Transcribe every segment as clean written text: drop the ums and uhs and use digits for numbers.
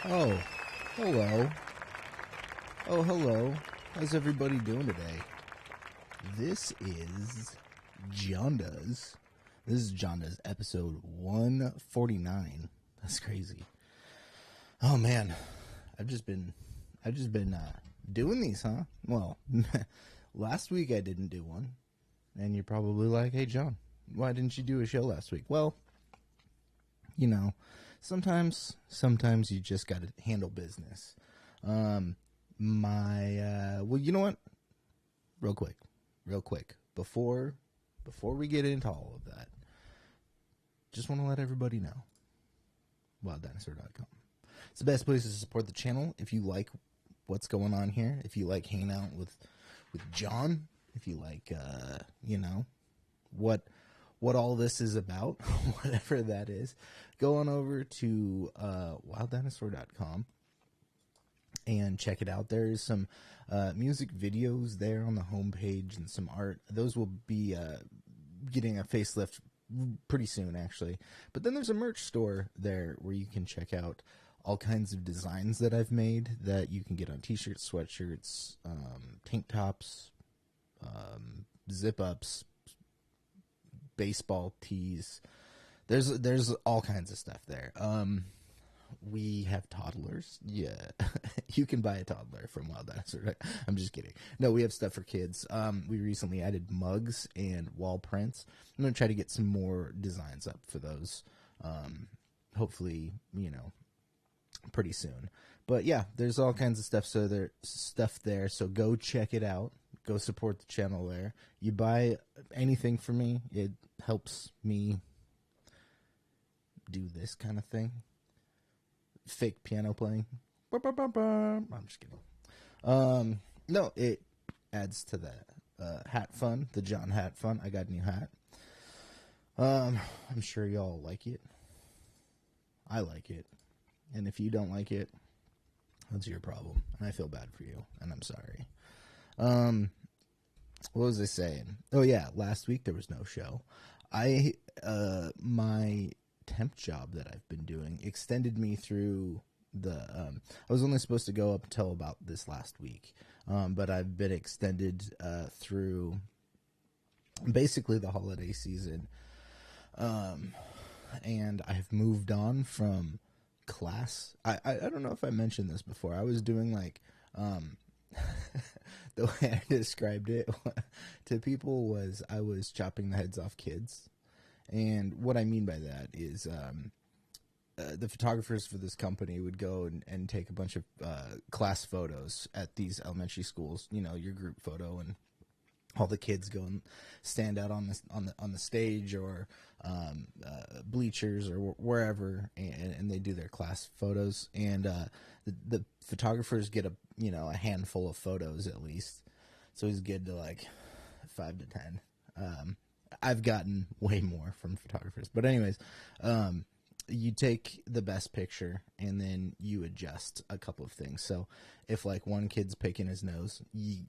Oh, hello. Oh, hello. How's everybody doing today? This is Jon Does. This is Jon Does episode 149. That's crazy. Oh man, I've just been doing these, huh? Well, last week I didn't do one, and you're probably like, "Hey, Jon, why didn't you do a show last week?" Well, you know, sometimes you just got to handle business. Well, you know what? Real quick, before we get into all of that, just want to let everybody know, Dinosaur.com. It's the best place to support the channel. If you like what's going on here, if you like hanging out with Jon, if you like, what all this is about, whatever that is, go on over to WildDinosaur.com and check it out. There's some music videos there on the homepage and some art. Those will be getting a facelift pretty soon, actually. But then there's a merch store there where you can check out all kinds of designs that I've made that you can get on t-shirts, sweatshirts, tank tops, zip-ups, baseball tees. There's all kinds of stuff there. We have toddlers. Yeah, you can buy a toddler from Wild Dinosaur. I'm just kidding. No, we have stuff for kids. We recently added mugs and wall prints. I'm gonna try to get some more designs up for those. Hopefully, pretty soon. But yeah, there's all kinds of stuff. So there's stuff there. So go check it out. Go support the channel there. You buy anything from me, it helps me do this kind of thing. Fake piano playing. I'm just kidding. No, it adds to the hat fun, the Jon hat fun. I got a new hat. I'm sure y'all like it. I like it. And if you don't like it, that's your problem. And I feel bad for you. And I'm sorry. What was I saying? Oh yeah, last week there was no show. My temp job that I've been doing extended me through I was only supposed to go up until about this last week. But I've been extended through basically the holiday season. And I've moved on from class. I don't know if I mentioned this before. I was doing like the way I described it to people was I was chopping the heads off kids. And what I mean by that is the photographers for this company would go and take a bunch of class photos at these elementary schools, your group photo, and all the kids go and stand out on the stage or bleachers or wherever, and they do their class photos. And the photographers get a handful of photos at least, so he's good to like 5 to 10. I've gotten way more from photographers, but anyways, you take the best picture and then you adjust a couple of things. So if like one kid's picking his nose,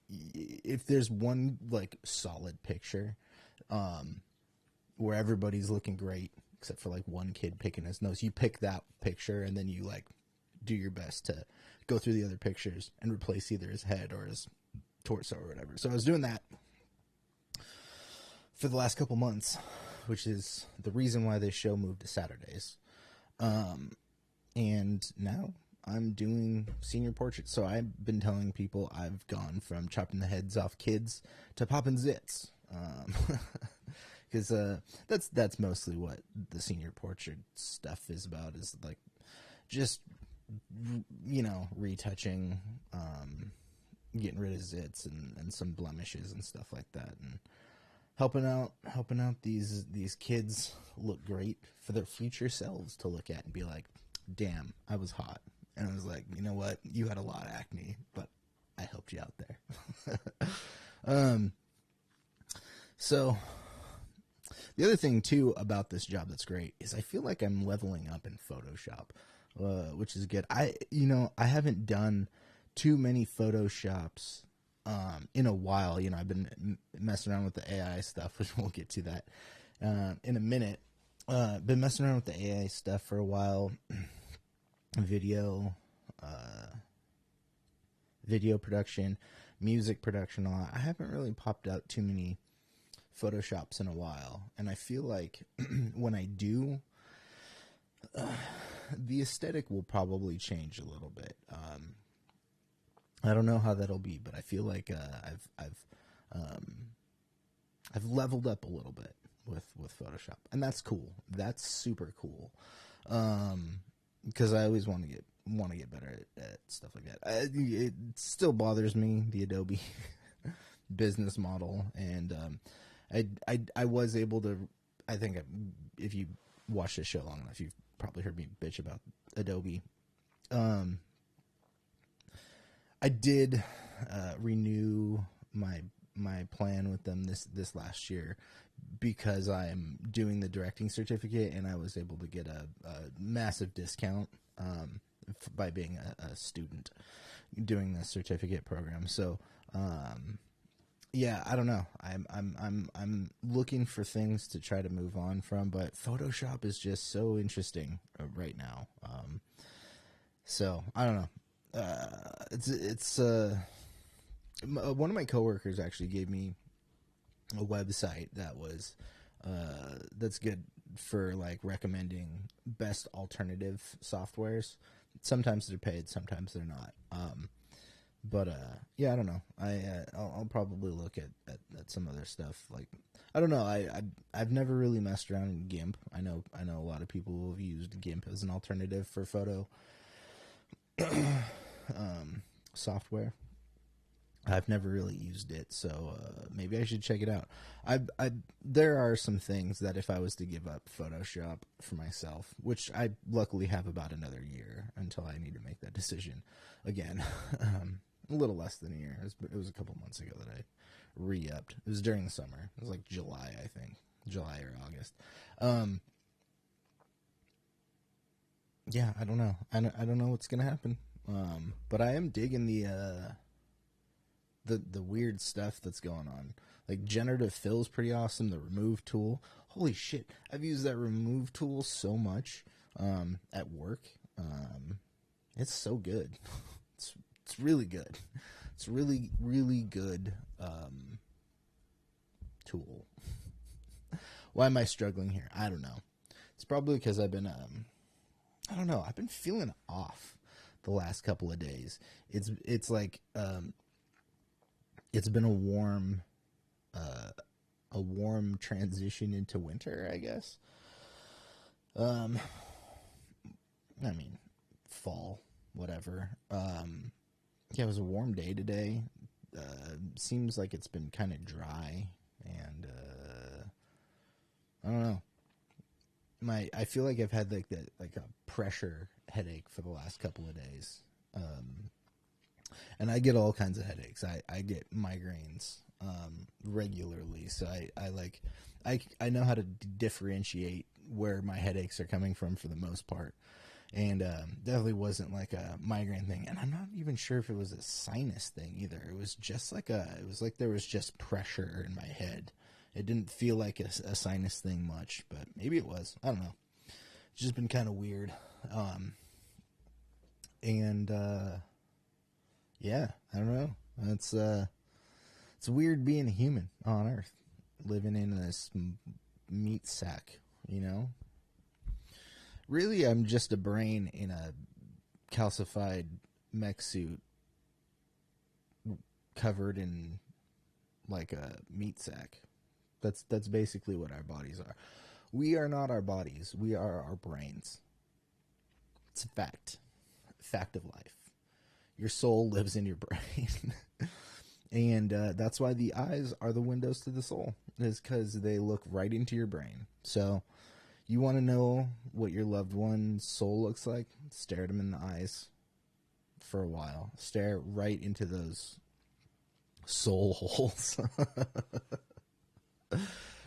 if there's one like solid picture where everybody's looking great except for like one kid picking his nose, you pick that picture and then you like do your best to go through the other pictures and replace either his head or his torso or whatever. So I was doing that for the last couple months, which is the reason why this show moved to Saturdays. And now I'm doing senior portraits. So I've been telling people I've gone from chopping the heads off kids to popping zits. Because that's mostly what the senior portrait stuff is about, is like just retouching, getting rid of zits and some blemishes and stuff like that, and helping out these kids look great for their future selves to look at and be like, damn, I was hot. And I was like, you know what? You had a lot of acne, but I helped you out there. So the other thing too about this job that's great is I feel like I'm leveling up in Photoshop, which is good. I haven't done too many Photoshops in a while. I've been messing around with the AI stuff, which we'll get to that in a minute. Been messing around with the AI stuff for a while. Video, video production, music production a lot. I haven't really popped out too many Photoshops in a while, and I feel like when I do, the aesthetic will probably change a little bit. I don't know how that'll be, but I feel like I've leveled up a little bit with Photoshop, and that's cool. That's super cool, because I always want to get better at stuff like that. It still bothers me, the Adobe business model, and I was able to. I think if you watch this show long enough, you've probably heard me bitch about Adobe. I did renew my plan with them this last year because I'm doing the directing certificate, and I was able to get a massive discount by being a student doing the certificate program. So yeah, I don't know. I'm looking for things to try to move on from, but Photoshop is just so interesting right now. So I don't know. It's one of my coworkers actually gave me a website that was that's good for like recommending best alternative softwares. Sometimes they're paid, sometimes they're not. But yeah, I don't know. I'll probably look at some other stuff. Like, I don't know. I've never really messed around in GIMP. I know a lot of people who have used GIMP as an alternative for photo software. I've never really used it, so maybe I should check it out. There are some things that if I was to give up Photoshop for myself, which I luckily have about another year until I need to make that decision again. A little less than a year. It was a couple months ago that I re-upped. It was during the summer. It was like July, I think. July or August. Yeah, I don't know. I don't know what's gonna happen. But I am digging the weird stuff that's going on. Like generative fill is pretty awesome. The remove tool. Holy shit. I've used that remove tool so much at work. It's so good. It's really good. It's really, really good tool. Why am I struggling here? I don't know. It's probably because I've been I don't know. I've been feeling off the last couple of days. It's like it's been a warm transition into winter, I guess. I mean, fall, whatever. Yeah, it was a warm day today. Seems like it's been kind of dry, and I don't know. I feel like I've had like a pressure headache for the last couple of days. And I get all kinds of headaches. I get migraines regularly, so I know how to differentiate where my headaches are coming from for the most part. And definitely wasn't like a migraine thing, and I'm not even sure if it was a sinus thing either. It was just like there was just pressure in my head. It didn't feel like a sinus thing much, but maybe it was. I don't know. It's just been kind of weird. Yeah, I don't know. It's weird being a human on Earth, living in this meat sack, you know? Really, I'm just a brain in a calcified mech suit covered in like a meat sack. That's basically what our bodies are. We are not our bodies. We are our brains. It's a fact. Fact of life. Your soul lives in your brain. And that's why the eyes are the windows to the soul, is because they look right into your brain. So you want to know what your loved one's soul looks like? Stare at them in the eyes for a while. Stare right into those soul holes.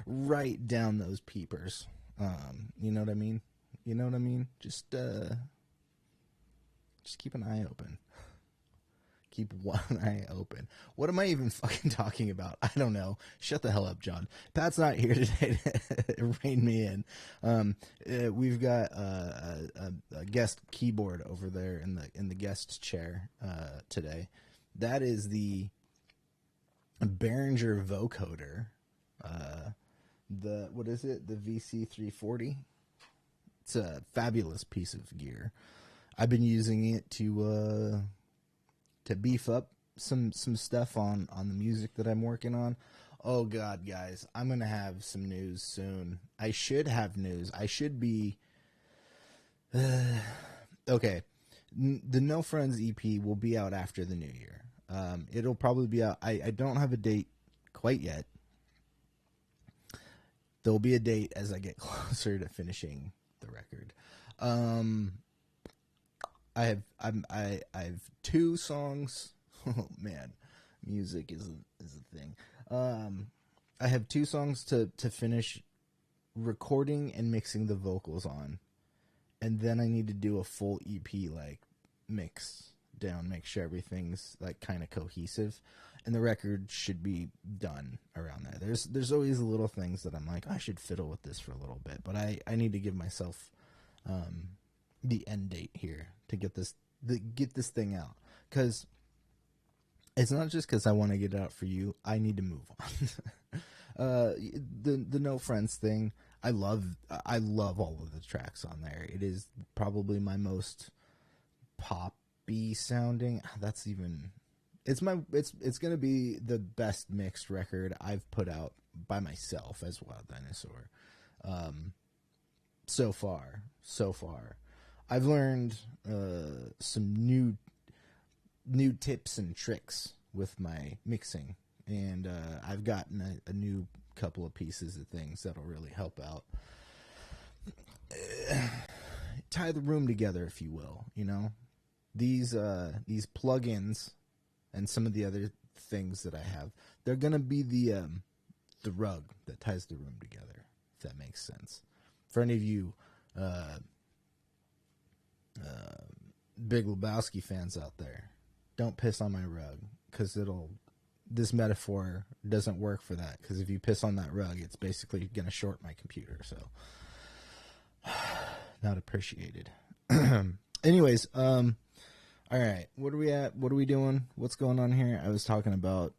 Right down those peepers. You know what I mean? You know what I mean? Just keep an eye open. Keep one eye open. What am I even fucking talking about? I don't know. Shut the hell up, John. Pat's not here today to rein me in. We've got a guest keyboard over there in the guest chair today. That is the Behringer vocoder. What is it? The VC340. It's a fabulous piece of gear. I've been using it to beef up some stuff on the music that I'm working on. Oh God, guys, I'm gonna have some news soon. I should have news. I should be okay. The No Friends EP will be out after the new year. It'll probably be out. I don't have a date quite yet. There'll be a date as I get closer to finishing the record. I have 2 songs. Oh man, music is a thing. I have 2 songs to finish recording and mixing the vocals on, and then I need to do a full EP like mix down, make sure everything's like kind of cohesive, and the record should be done around there. There's always little things that I'm like, I should fiddle with this for a little bit, but I need to give myself the end date here to get this thing out, because it's not just because I want to get it out for you. I need to move on. The No Friends thing, I love all of the tracks on there. It is probably my most poppy sounding. That's even it's gonna be the best mixed record I've put out by myself as Wild Dinosaur. So far, I've learned some new tips and tricks with my mixing, and I've gotten a new couple of pieces of things that'll really help out. Tie the room together, if you will. You know, these plugins and some of the other things that I have, they're gonna be the rug that ties the room together, if that makes sense. For any of you Big Lebowski fans out there, don't piss on my rug, because this metaphor doesn't work for that, because if you piss on that rug, it's basically gonna short my computer, so not appreciated. Anyways, all right, what are we at? What are we doing? What's going on here? I was talking about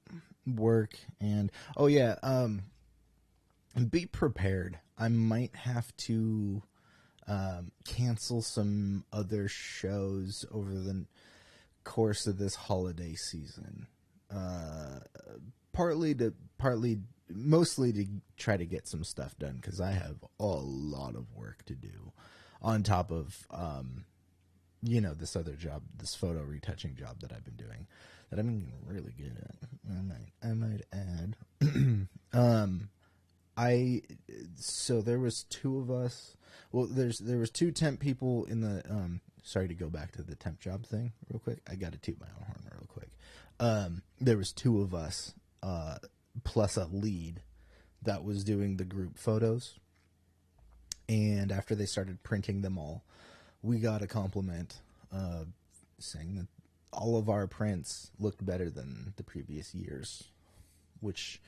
work, and oh yeah, be prepared. I might have to cancel some other shows over the course of this holiday season. Mostly to try to get some stuff done, because I have a lot of work to do on top of this other job, this photo retouching job that I've been doing, that I'm getting really good at. I might add. So there was 2 of us. Well, there was 2 temp people in the sorry to go back to the temp job thing real quick. I got to toot my own horn real quick. There was 2 of us plus a lead that was doing the group photos, and after they started printing them all, we got a compliment saying that all of our prints looked better than the previous years, which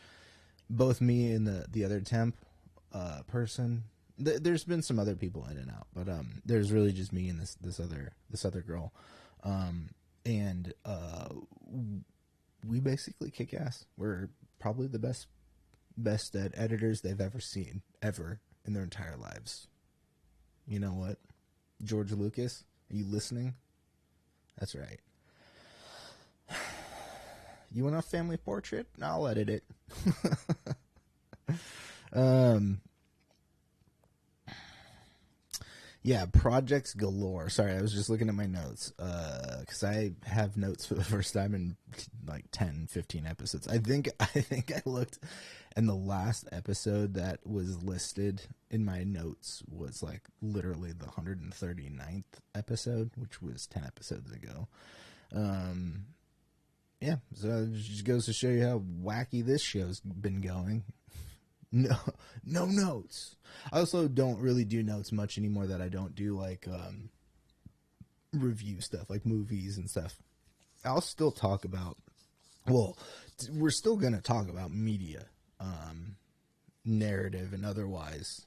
both me and the other temp person, there's been some other people in and out, but there's really just me and this other girl, and we basically kick ass. We're probably the best editors they've ever seen ever in their entire lives. You know what, George Lucas, are you listening? That's right. You want a family portrait? I'll edit it. Yeah, projects galore. Sorry, I was just looking at my notes, because I have notes for the first time in like 10, 15 episodes. I think I looked, and the last episode that was listed in my notes was like literally the 139th episode, which was 10 episodes ago. Yeah, so it just goes to show you how wacky this show's been going. No notes. I also don't really do notes much anymore, that I don't do like review stuff, like movies and stuff. I'll still talk about, well, we're still going to talk about media, narrative and otherwise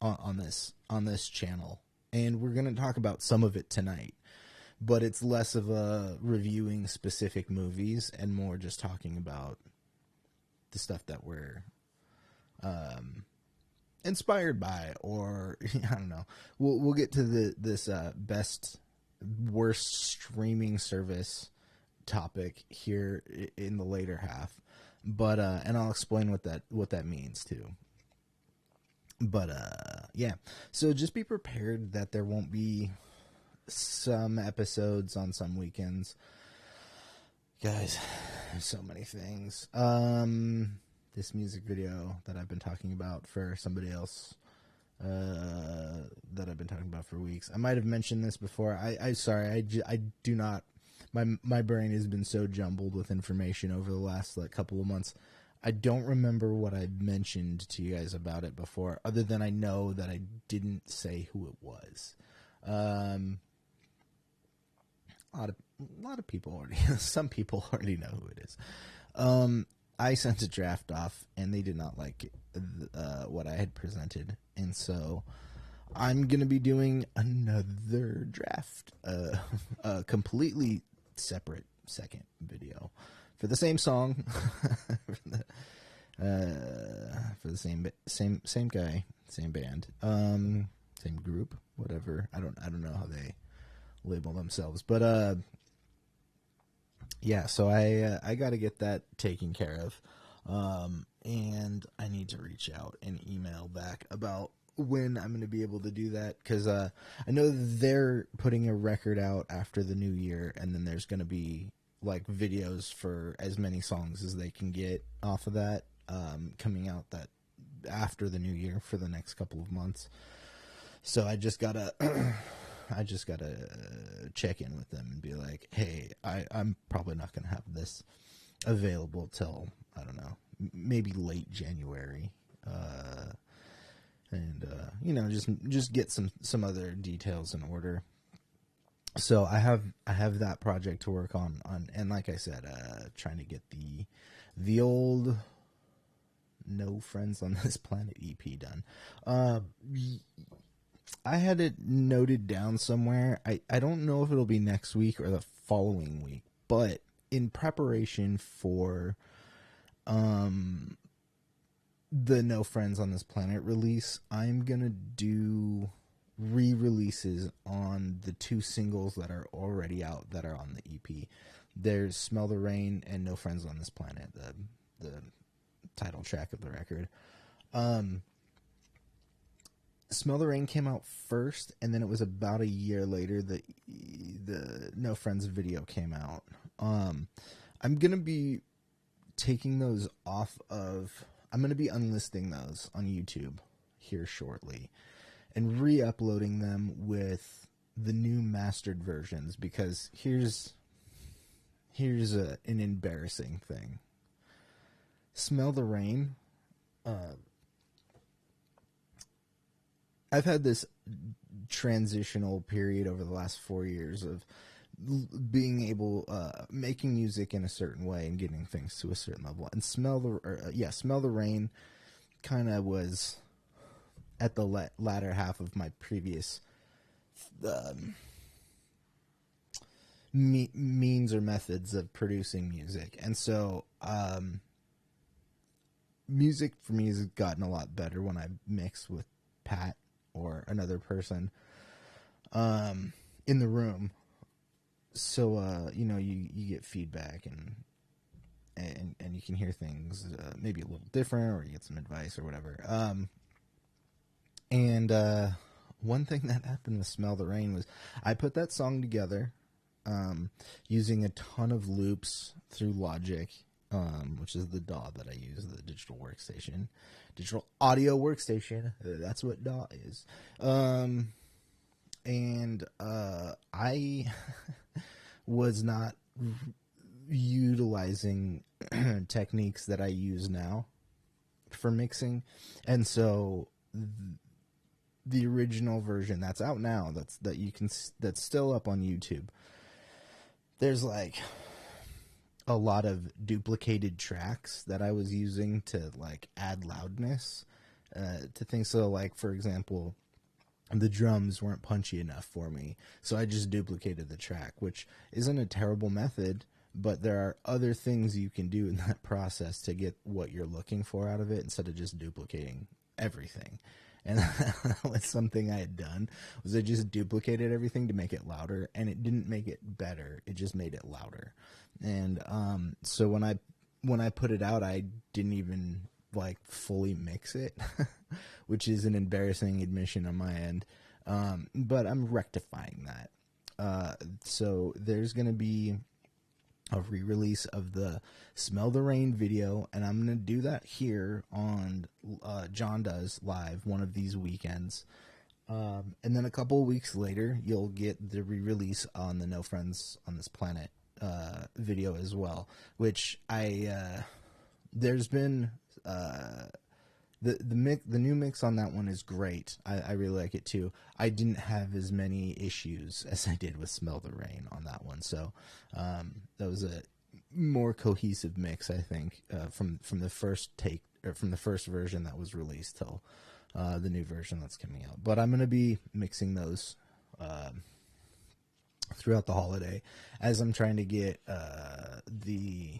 on this channel. And we're going to talk about some of it tonight, but it's less of a reviewing specific movies and more just talking about the stuff that we're inspired by, or I don't know. We'll get to this best worst streaming service topic here in the later half, but and I'll explain what that means too. But yeah, so just be prepared that there won't be some episodes on some weekends, guys. There's so many things. This music video that I've been talking about for somebody else, that I've been talking about for weeks. I might have mentioned this before. I sorry, I do not. My brain has been so jumbled with information over the last couple of months. I don't remember what I mentioned to you guys about it before, other than I know that I didn't say who it was. A lot of people already, some people already know who it is. I sent a draft off, and they did not like what I had presented, and so I'm gonna be doing another draft, a completely separate second video for the same song, for the same guy, same band, same group, whatever. I don't know how they label themselves, but yeah. So I got to get that taken care of, and I need to reach out and email back about when I'm going to be able to do that, because I know they're putting a record out after the new year, and then there's going to be videos for as many songs as they can get off of that, coming out that after the new year for the next couple of months. So I just gotta check in with them and be like, hey, I'm probably not gonna have this available till, I don't know, maybe late January, and just get some other details in order. So I have that project to work on, and like I said, trying to get the old No Friends on This Planet EP done. I had it noted down somewhere. I don't know if it'll be next week or the following week, but in preparation for the No Friends on This Planet release, I'm gonna do re-releases on the two singles that are already out that are on the EP. There's Smell the Rain and No Friends on This Planet, the title track of the record. Smell the Rain came out first, and then it was about a year later that the No Friends video came out. I'm gonna be taking those off of, I'm gonna be unlisting those on YouTube here shortly and re-uploading them with the new mastered versions, because here's an embarrassing thing. Smell the Rain, I've had this transitional period over the last 4 years of being able, making music in a certain way and getting things to a certain level. And Smell the Rain kind of was at the latter half of my previous means or methods of producing music. And so music for me has gotten a lot better when I mix with Pat or another person in the room. So you get feedback and you can hear things maybe a little different, or you get some advice or whatever. And one thing that happened with Smell the Rain was I put that song together using a ton of loops through Logic, which is the DAW that I use, the digital audio workstation. That's what DAW is. And I was not utilizing techniques that I use now for mixing, and so the original version that's out now, that's still up on YouTube, there's like a lot of duplicated tracks that I was using to like add loudness to things. So like, for example, the drums weren't punchy enough for me, so I just duplicated the track, which isn't a terrible method, but there are other things you can do in that process to get what you're looking for out of it instead of just duplicating everything. And that was something I had done, was I just duplicated everything to make it louder, and it didn't make it better, it just made it louder. And so when I put it out, I didn't even like fully mix it, which is an embarrassing admission on my end. But I'm rectifying that. So there's going to be a re-release of the Smell the Rain video, and I'm going to do that here on Jon Does Live one of these weekends. And then a couple of weeks later, you'll get the re-release on the No Friends on This Planet video as well, which there's been the new mix on that one is great. I really like it too. I didn't have as many issues as I did with Smell the Rain on that one, so that was a more cohesive mix, I think, from the first take, or from the first version that was released till the new version that's coming out. But I'm gonna be mixing those throughout the holiday as I'm trying to get the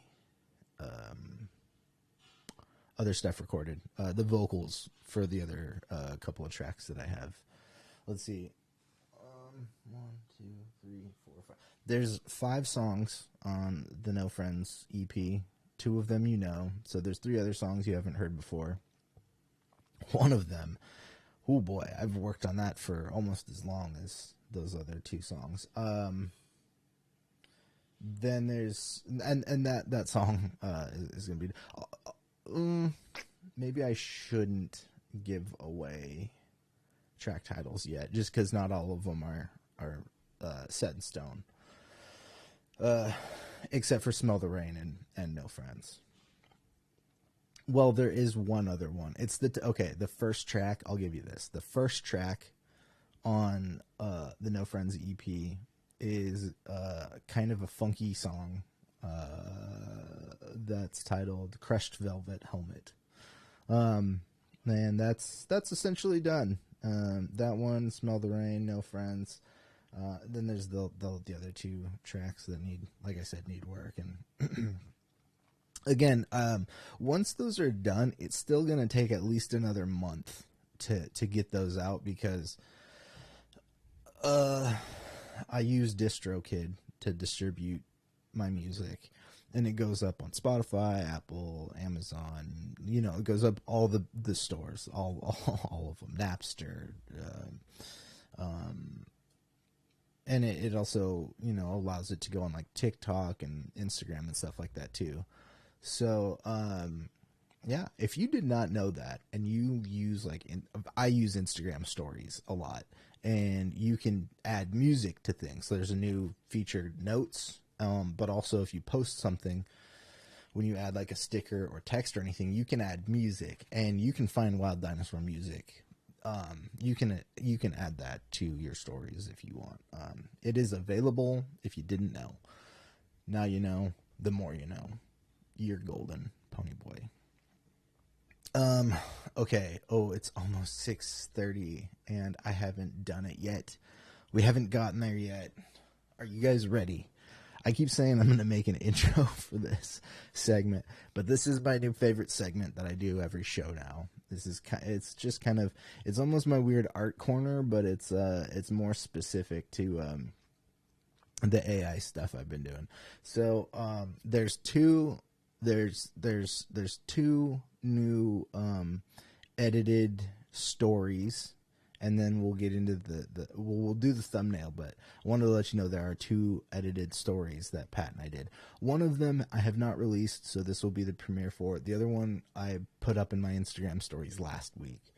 other stuff recorded, the vocals for the other couple of tracks that I have. Let's see. 1, 2, 3, 4, 5. There's 5 songs on the No Friends EP. 2 of them you know. So there's 3 other songs you haven't heard before. One of them, oh boy, I've worked on that for almost as long as those other 2 songs. Then there's and that song is gonna be. Maybe I shouldn't give away track titles yet, just because not all of them are set in stone, except for Smell the Rain and No Friends. Well, there is one other one. It's the first track. I'll give you this. The first track on the No Friends EP is kind of a funky song that's titled Crushed Velvet Helmet. And that's essentially done. That one, Smell the Rain, No Friends. Then there's the other 2 tracks that need work. And again, once those are done, it's still going to take at least another month to get those out, because I use DistroKid to distribute my music, and it goes up on Spotify, Apple, Amazon. It goes up all the stores, all of them, Napster, and it also allows it to go on like TikTok and Instagram and stuff like that too. So yeah, if you did not know that, and you use I use Instagram stories a lot, and you can add music to things. So there's a new feature, Notes. But also if you post something, when you add like a sticker or text or anything, you can add music, and you can find Wild Dinosaur music. You can add that to your stories if you want. It is available if you didn't know. Now you know, the more you know. You're golden, Pony Boy. Okay. Oh, it's almost 6:30 and I haven't done it yet. We haven't gotten there yet. Are you guys ready? I keep saying I'm going to make an intro for this segment, but this is my new favorite segment that I do every show now. It's almost my weird art corner, but it's more specific to the AI stuff I've been doing. So there's two new edited stories. And then we'll get into we'll do the thumbnail, but I wanted to let you know there are 2 edited stories that Pat and I did. One of them I have not released, so this will be the premiere for it. The other one I put up in my Instagram stories last week.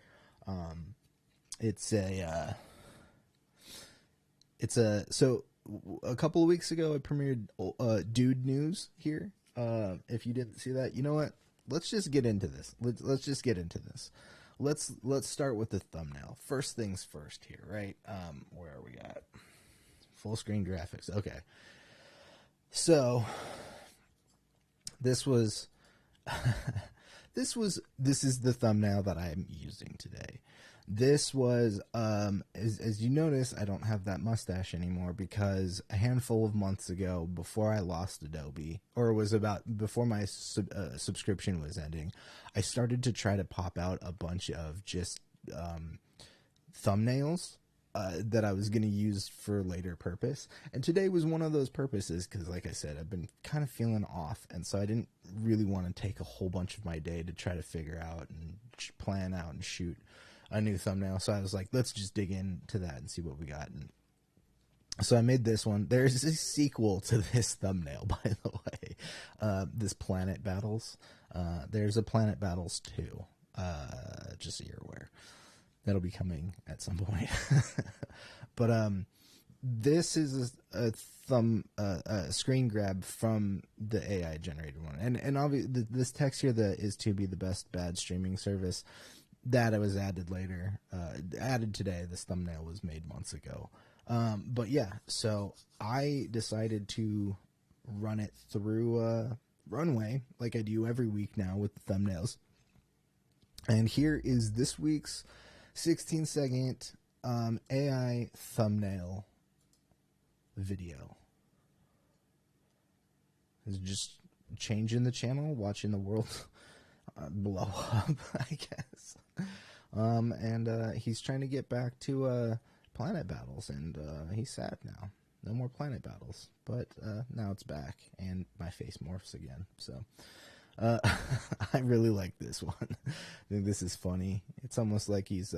So a couple of weeks ago I premiered Dude News here. If you didn't see that, you know what? Let's just get into this. Let's just get into this. Let's start with the thumbnail. First things first here, right? Where are we at? Full screen graphics. Okay. So this was this is the thumbnail that I'm using today. This was as you notice, I don't have that mustache anymore because a handful of months ago, before I lost Adobe, or it was about before my subscription was ending, I started to try to pop out a bunch of just thumbnails that I was going to use for later purpose. And today was one of those purposes because, like I said, I've been kind of feeling off. And so I didn't really want to take a whole bunch of my day to try to figure out and plan out and shoot a new thumbnail. So I was like, let's just dig into that and see what we got. And so I made this one. There's a sequel to this thumbnail, by the way. This Planet Battles. There's a Planet Battles 2. Just so you're aware. That'll be coming at some point. But this is a screen grab from the AI generated one. And obviously this text here that is to be the best bad streaming service, that was added later. Added today. This thumbnail was made months ago. But yeah, so I decided to run it through Runway like I do every week now with the thumbnails. And here is this week's 16-second AI thumbnail video. It's just changing the channel, watching the world blow up, I guess. And he's trying to get back to Planet Battles, and he's sad now. No more Planet Battles, but now it's back, and my face morphs again, so... I really like this one. I think this is funny. It's almost like he's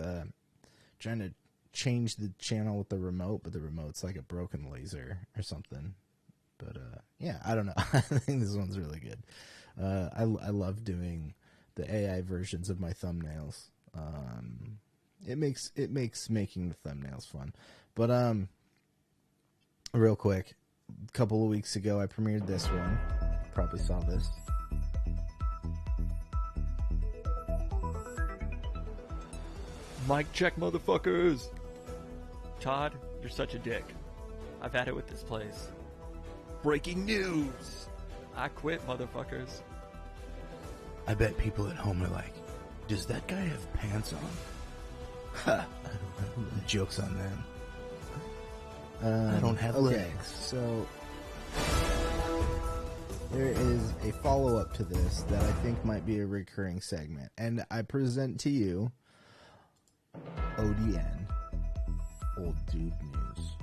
trying to change the channel with the remote, but the remote's like a broken laser or something. But yeah, I don't know. I think this one's really good. I love doing the AI versions of my thumbnails. It makes making the thumbnails fun. But real quick, a couple of weeks ago, I premiered this one. Probably saw this. Mic check, motherfuckers! Todd, you're such a dick. I've had it with this place. Breaking news! I quit, motherfuckers. I bet people at home are like, does that guy have pants on? Ha! Joke's on them. I don't have legs. So, there is a follow-up to this that I think might be a recurring segment. And I present to you ODN, Old Dude News.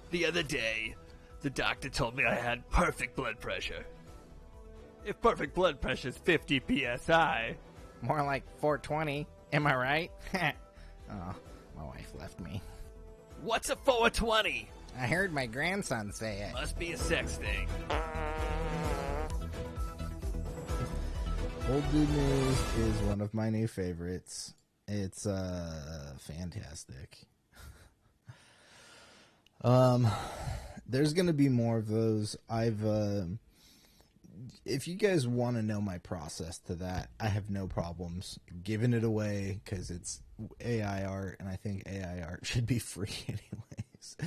The other day, the doctor told me I had perfect blood pressure. If perfect blood pressure is 50 psi... More like 420, am I right? Oh, my wife left me. What's a 420? I heard my grandson say it. Must be a sex thing. Old Dude News is one of my new favorites. It's fantastic. There's gonna be more of those. If you guys want to know my process to that, I have no problems giving it away because it's AI art, and I think AI art should be free anyways.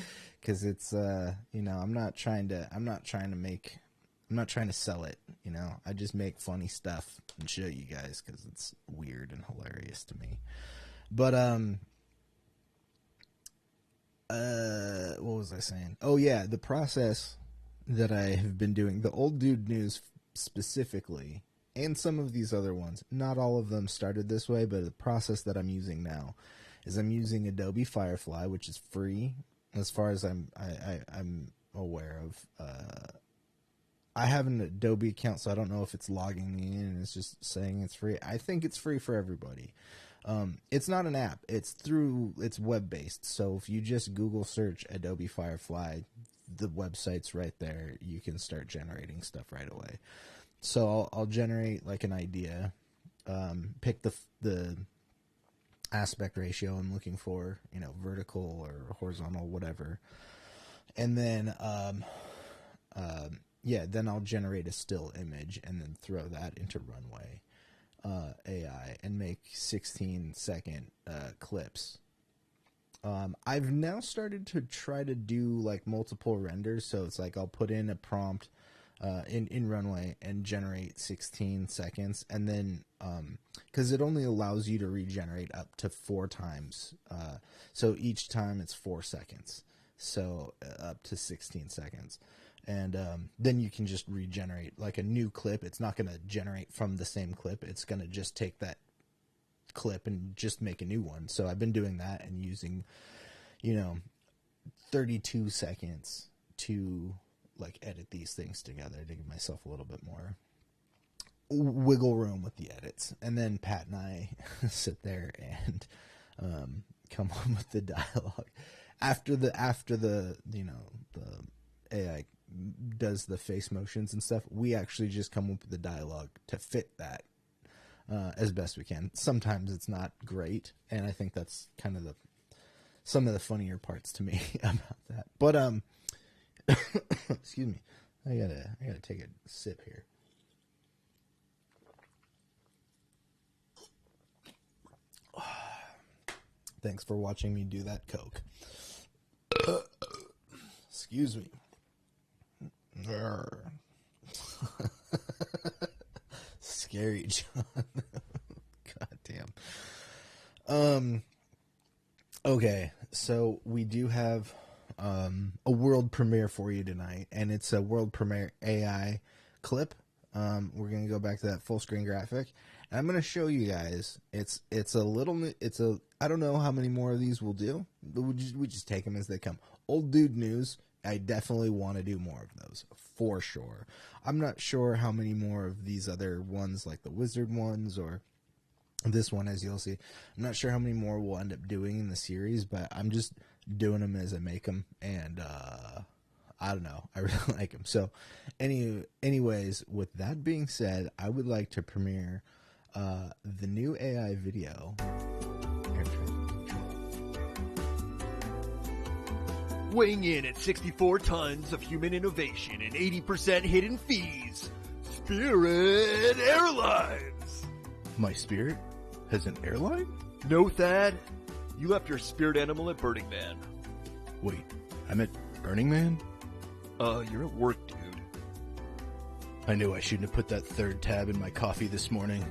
Because it's I'm not trying to sell it. I just make funny stuff and show you guys because it's weird and hilarious to me. But what was I saying? Oh yeah, the process that I have been doing, the Old Dude News specifically, and some of these other ones, not all of them started this way, but the process that I'm using now is I'm using Adobe Firefly, which is free as far as I'm aware of. I have an Adobe account, so I don't know if it's logging me in and it's just saying it's free. I think it's free for everybody. It's not an app. It's web-based. So if you just Google search Adobe Firefly, the website's right there. You can start generating stuff right away. So I'll generate like an idea, pick the aspect ratio I'm looking for, vertical or horizontal, whatever. And then, then I'll generate a still image and then throw that into Runway AI and make 16-second clips I've now started to try to do like multiple renders. So it's like I'll put in a prompt in Runway and generate 16 seconds. And then because it only allows you to regenerate up to 4 times. So each time it's 4 seconds. So up to 16 seconds. And then you can just regenerate like a new clip. It's not going to generate from the same clip. It's going to just take that clip and just make a new one. So I've been doing that and using, 32 seconds to like edit these things together to give myself a little bit more wiggle room with the edits. And then Pat and I sit there and come up with the dialogue after the the AI does the face motions and stuff. We actually just come up with the dialogue to fit that as best we can. Sometimes it's not great, and I think that's kind of some of the funnier parts to me about that. But excuse me, I gotta take a sip here. Thanks for watching me do that Coke. Excuse me. Scary, John. God damn. Okay, so we do have a world premiere for you tonight, and it's a world premiere AI clip. We're gonna go back to that full screen graphic, and I'm gonna show you guys. It's I don't know how many more of these we'll do, but we just take them as they come. Old dude news. I definitely want to do more of those, for sure. I'm not sure how many more of these other ones, like the wizard ones, or this one, as you'll see. I'm not sure how many more we'll end up doing in the series, but I'm just doing them as I make them, and I don't know. I really like them. So, anyways, with that being said, I would like to premiere the new AI video. Weighing in at 64 tons of human innovation and 80% hidden fees, Spirit Airlines. My spirit has an airline? No, Thad. You left your spirit animal at Burning Man. Wait, I'm at Burning Man? You're at work, dude. I knew I shouldn't have put that third tab in my coffee this morning.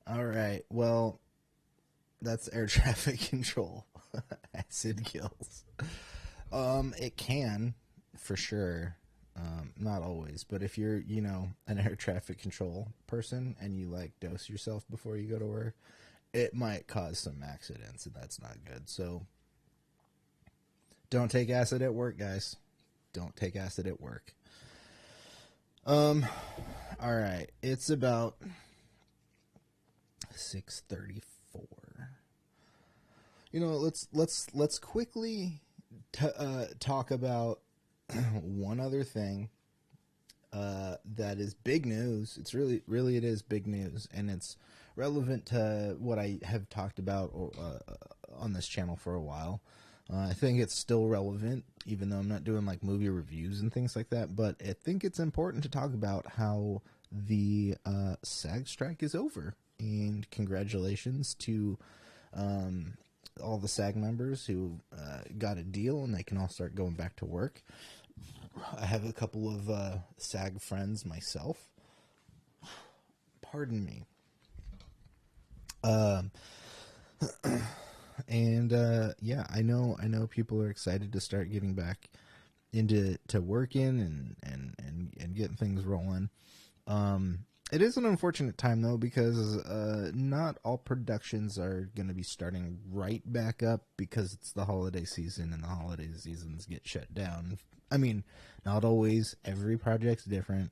All right, well, that's air traffic control. Acid kills. It can, for sure. Not always, but if you're, an air traffic control person and you like dose yourself before you go to work, it might cause some accidents, and that's not good. So don't take acid at work, guys. Don't take acid at work. All right. It's about 6:34. Let's quickly talk about one other thing that is big news. It's really it is big news, and it's relevant to what I have talked about on this channel for a while. I think it's still relevant, even though I'm not doing like movie reviews and things like that. But I think it's important to talk about how the SAG strike is over, and congratulations to all the SAG members who got a deal and they can all start going back to work. I have a couple of SAG friends myself. Pardon me. Yeah, I know people are excited to start getting back into working and getting things rolling. It is an unfortunate time, though, because not all productions are going to be starting right back up because it's the holiday season, and the holiday seasons get shut down. I mean, not always. Every project's different.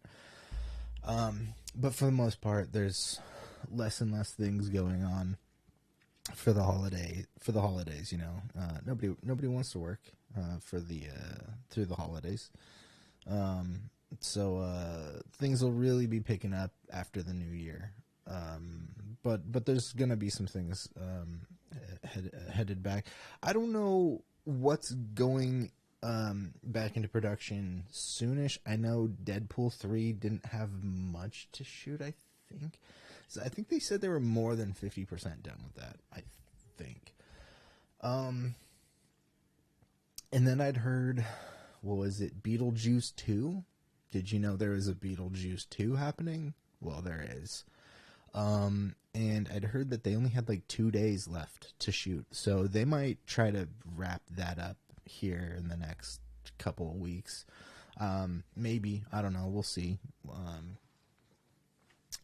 But for the most part, there's less and less things going on for the holidays. Nobody wants to work through the holidays. So things will really be picking up after the new year. But there's going to be some things headed back. I don't know what's going back into production soonish. I know Deadpool 3 didn't have much to shoot, I think. So I think they said they were more than 50% done with that, I think. And then I'd heard, what was it, Beetlejuice 2? Did you know there was a Beetlejuice 2 happening? Well, there is. And I'd heard that they only had like 2 days left to shoot. So they might try to wrap that up here in the next couple of weeks. Maybe. I don't know. We'll see.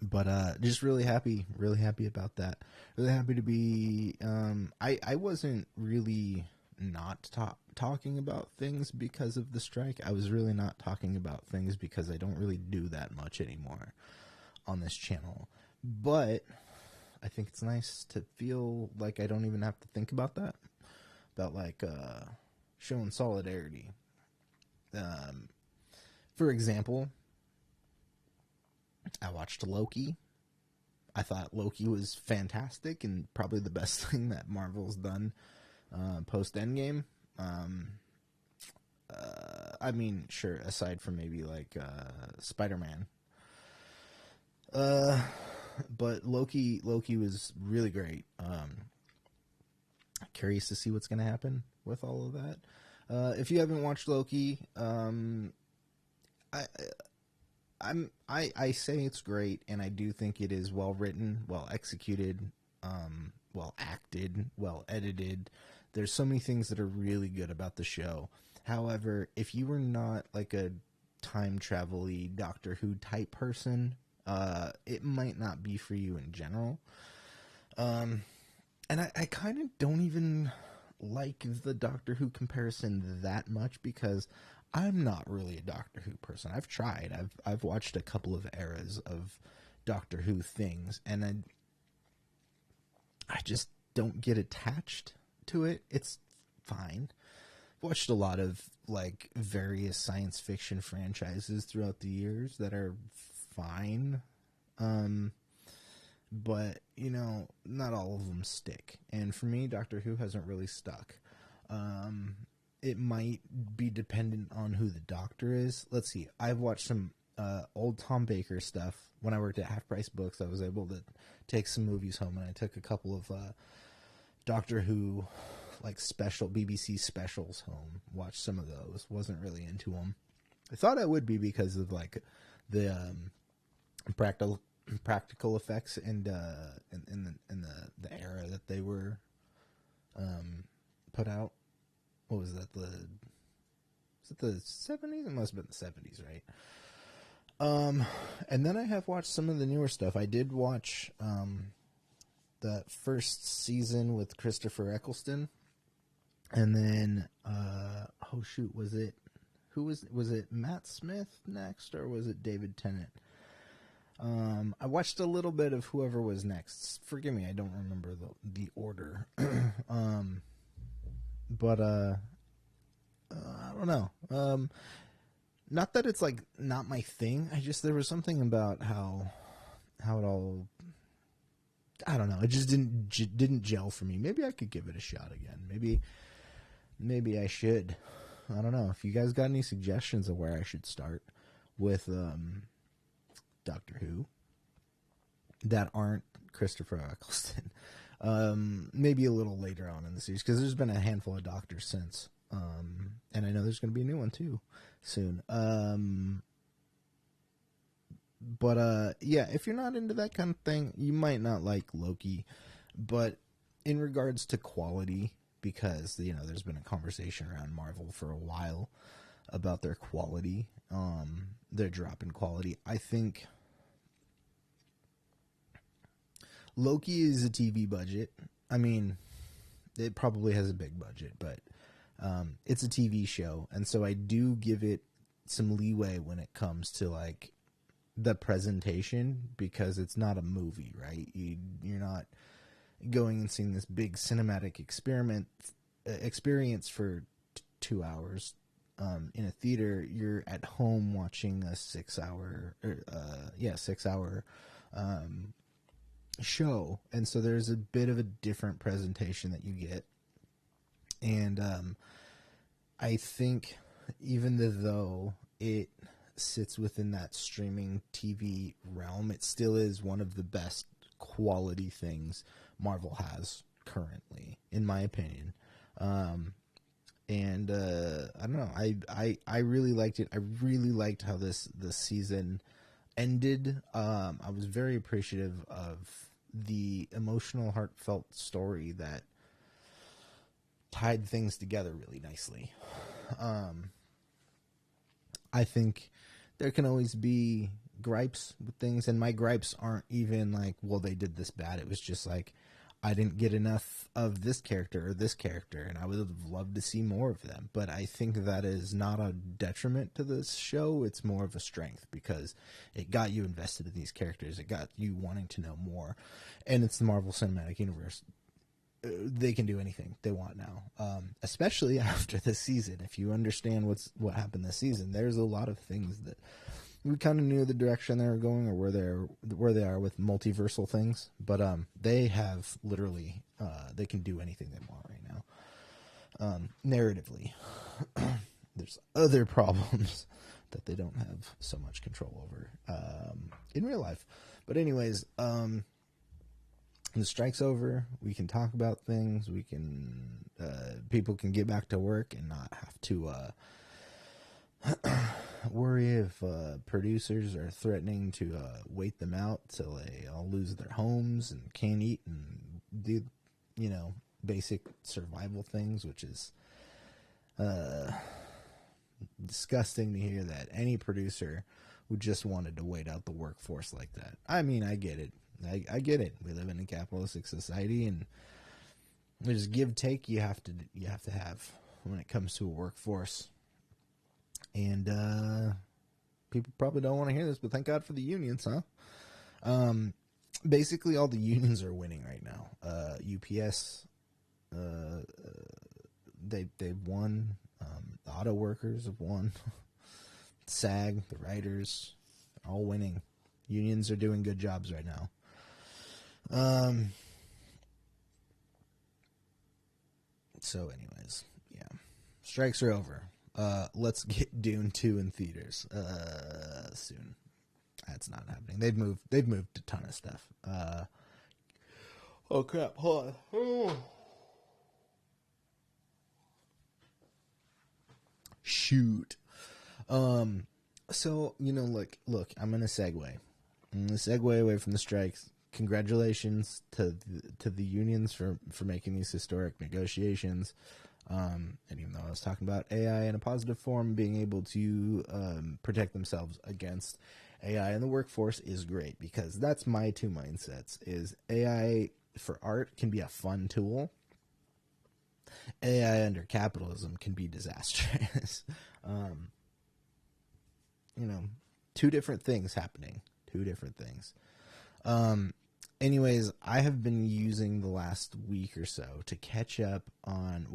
But just really happy about that. Really happy to be, I wasn't really not talking about things because of the strike. I was really not talking about things because I don't really do that much anymore on this channel. But I think it's nice to feel like I don't even have to think about that. About like showing solidarity. For example, I watched Loki. I thought Loki was fantastic and probably the best thing that Marvel's done post Endgame. I mean, sure, aside from maybe like Spider-Man. But Loki was really great. Curious to see what's going to happen with all of that. If you haven't watched Loki, I say it's great, and I do think it is well written, well executed, well acted, well edited. There's so many things that are really good about the show. However, if you were not like a time travel-y Doctor Who type person, it might not be for you in general. And I kind of don't even like the Doctor Who comparison that much because I'm not really a Doctor Who person. I've tried. I've watched a couple of eras of Doctor Who things, and I just don't get attached to it. It's fine. I've watched a lot of like various science fiction franchises throughout the years that are fine. But you know, not all of them stick. And for me, Doctor Who hasn't really stuck. It might be dependent on who the Doctor is. Let's see. I've watched some old Tom Baker stuff. When I worked at Half Price Books, I was able to take some movies home, and I took a couple of Doctor Who like special BBC specials home. Watched some of those. Wasn't really into them. I thought I would be because of like the practical effects and in the era that they were put out. What was that? Was it the 70s? It must have been the 70s, right? And then I have watched some of the newer stuff. I did watch the first season with Christopher Eccleston, and then oh shoot, was it Matt Smith next, or was it David Tennant? I watched a little bit of whoever was next. Forgive me, I don't remember the order. But I don't know. Not that it's like not my thing. There was something about how it all, I don't know. It just didn't gel for me. Maybe I could give it a shot again. Maybe I should. I don't know. If you guys got any suggestions of where I should start with Doctor Who that aren't Christopher Eccleston. Maybe a little later on in the series, because there's been a handful of Doctors since, and I know there's going to be a new one too soon. But yeah, if you're not into that kind of thing, you might not like Loki. But in regards to quality, because there's been a conversation around Marvel for a while about their quality, their drop in quality. I think Loki is a TV budget. I mean, it probably has a big budget, but it's a TV show, and so I do give it some leeway when it comes to like the presentation, because it's not a movie, right? You're not going and seeing this big cinematic experience for 2 hours in a theater. You're at home watching a 6 hour show, and so there's a bit of a different presentation that you get. And I think even though it sits within that streaming TV realm, it still is one of the best quality things Marvel has currently, in my opinion. And I don't know, I really liked it. I really liked how this season ended. I was very appreciative of the emotional, heartfelt story that tied things together really nicely. I think there can always be gripes with things, and my gripes aren't even like, well, they did this bad. It was just like, I didn't get enough of this character or this character, and I would have loved to see more of them. But I think that is not a detriment to this show. It's more of a strength, because it got you invested in these characters. It got you wanting to know more. And it's the Marvel Cinematic Universe. They can do anything they want now, especially after this season. If you understand what happened this season, there's a lot of things that we kind of knew the direction they were going, or where they are with multiversal things. But they have literally they can do anything they want right now. Narratively, there's other problems that they don't have so much control over in real life. But anyways, the strike's over. We can talk about things. We can people can get back to work and not have to worry if producers are threatening to wait them out till they all lose their homes and can't eat and do, basic survival things, which is disgusting to hear that any producer who just wanted to wait out the workforce like that. I mean, I get it. I get it. We live in a capitalistic society, and there's give take you have to have when it comes to a workforce. And people probably don't want to hear this, but thank God for the unions, huh? Basically, all the unions are winning right now. UPS, they've won. The auto workers have won. SAG, the writers, all winning. Unions are doing good jobs right now. So anyways, yeah, strikes are over. Let's get Dune 2 in theaters soon. That's not happening. They've moved a ton of stuff. Oh crap, hold on. Shoot. So, look, I'm gonna segue. Away from the strikes. Congratulations to the unions for making these historic negotiations. And even though I was talking about AI in a positive form, being able to protect themselves against AI in the workforce is great, because that's my two mindsets. Is AI for art can be a fun tool. AI under capitalism can be disastrous. Two different things happening. Two different things. Anyways, I have been using the last week or so to catch up on,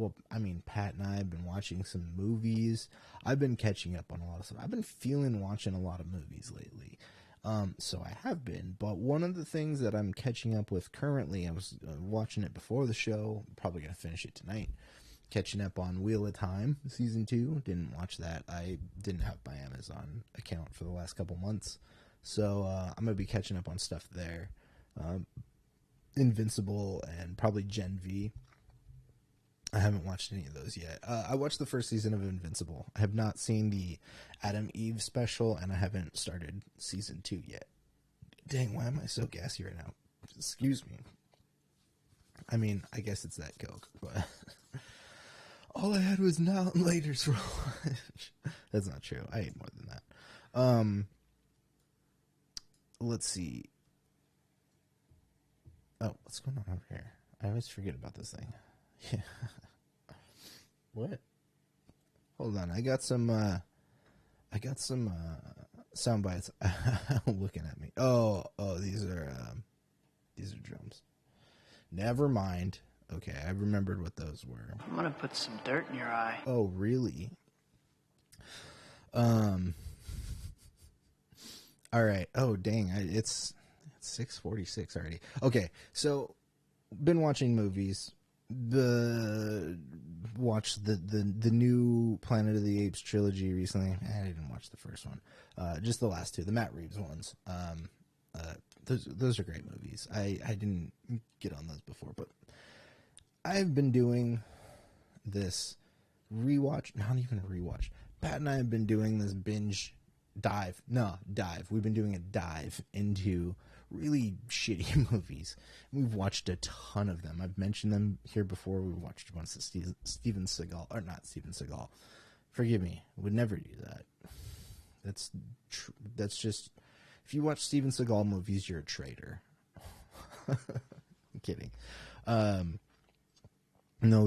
Pat and I have been watching some movies. I've been catching up on a lot of stuff. I've been feeling watching a lot of movies lately. So I have been, but one of the things that I'm catching up with currently, I was watching it before the show, probably going to finish it tonight, catching up on Wheel of Time, Season 2. Didn't watch that. I didn't have my Amazon account for the last couple months. So I'm going to be catching up on stuff there. Invincible and probably Gen V. I haven't watched any of those yet. I watched the first season of Invincible. I have not seen the Adam Eve special, and I haven't started Season 2 yet. Dang, why am I so gassy right now? Excuse me. I mean, I guess it's that Coke, but all I had was now and later's for lunch. That's not true. I ate more than that. Let's see. Oh, what's going on over here? I always forget about this thing. Yeah. What? Hold on. I got some sound bites looking at me. Oh, these are drums. Never mind. Okay, I remembered what those were. I'm gonna put some dirt in your eye. Oh, really? All right. Oh, dang. It's 6:46 already. Okay, so been watching movies. The watched the new Planet of the Apes trilogy recently. I didn't watch the first one, just the last two, the Matt Reeves ones. Those are great movies. I didn't get on those before, but I've been doing this rewatch, not even a rewatch. Pat and I have been doing this dive. We've been doing a dive into really shitty movies. We've watched a ton of them. I've mentioned them here before. We've watched a bunch of Steven Seagal, or not Steven Seagal. Forgive me. Would never do that. That's just, if you watch Steven Seagal movies, you're a traitor. I'm kidding. No,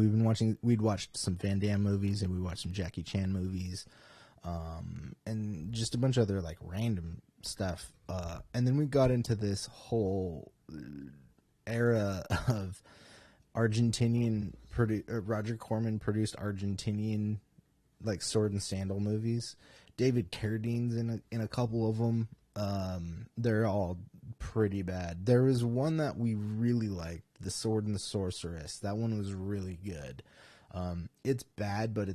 we'd watched some Van Damme movies, and we watched some Jackie Chan movies, and just a bunch of other like random stuff. And then we got into this whole era of Roger Corman produced Argentinian like sword and sandal movies. David Carradine's in a couple of them. They're all pretty bad. There was one that we really liked, The Sword and the Sorceress. That one was really good. It's bad, but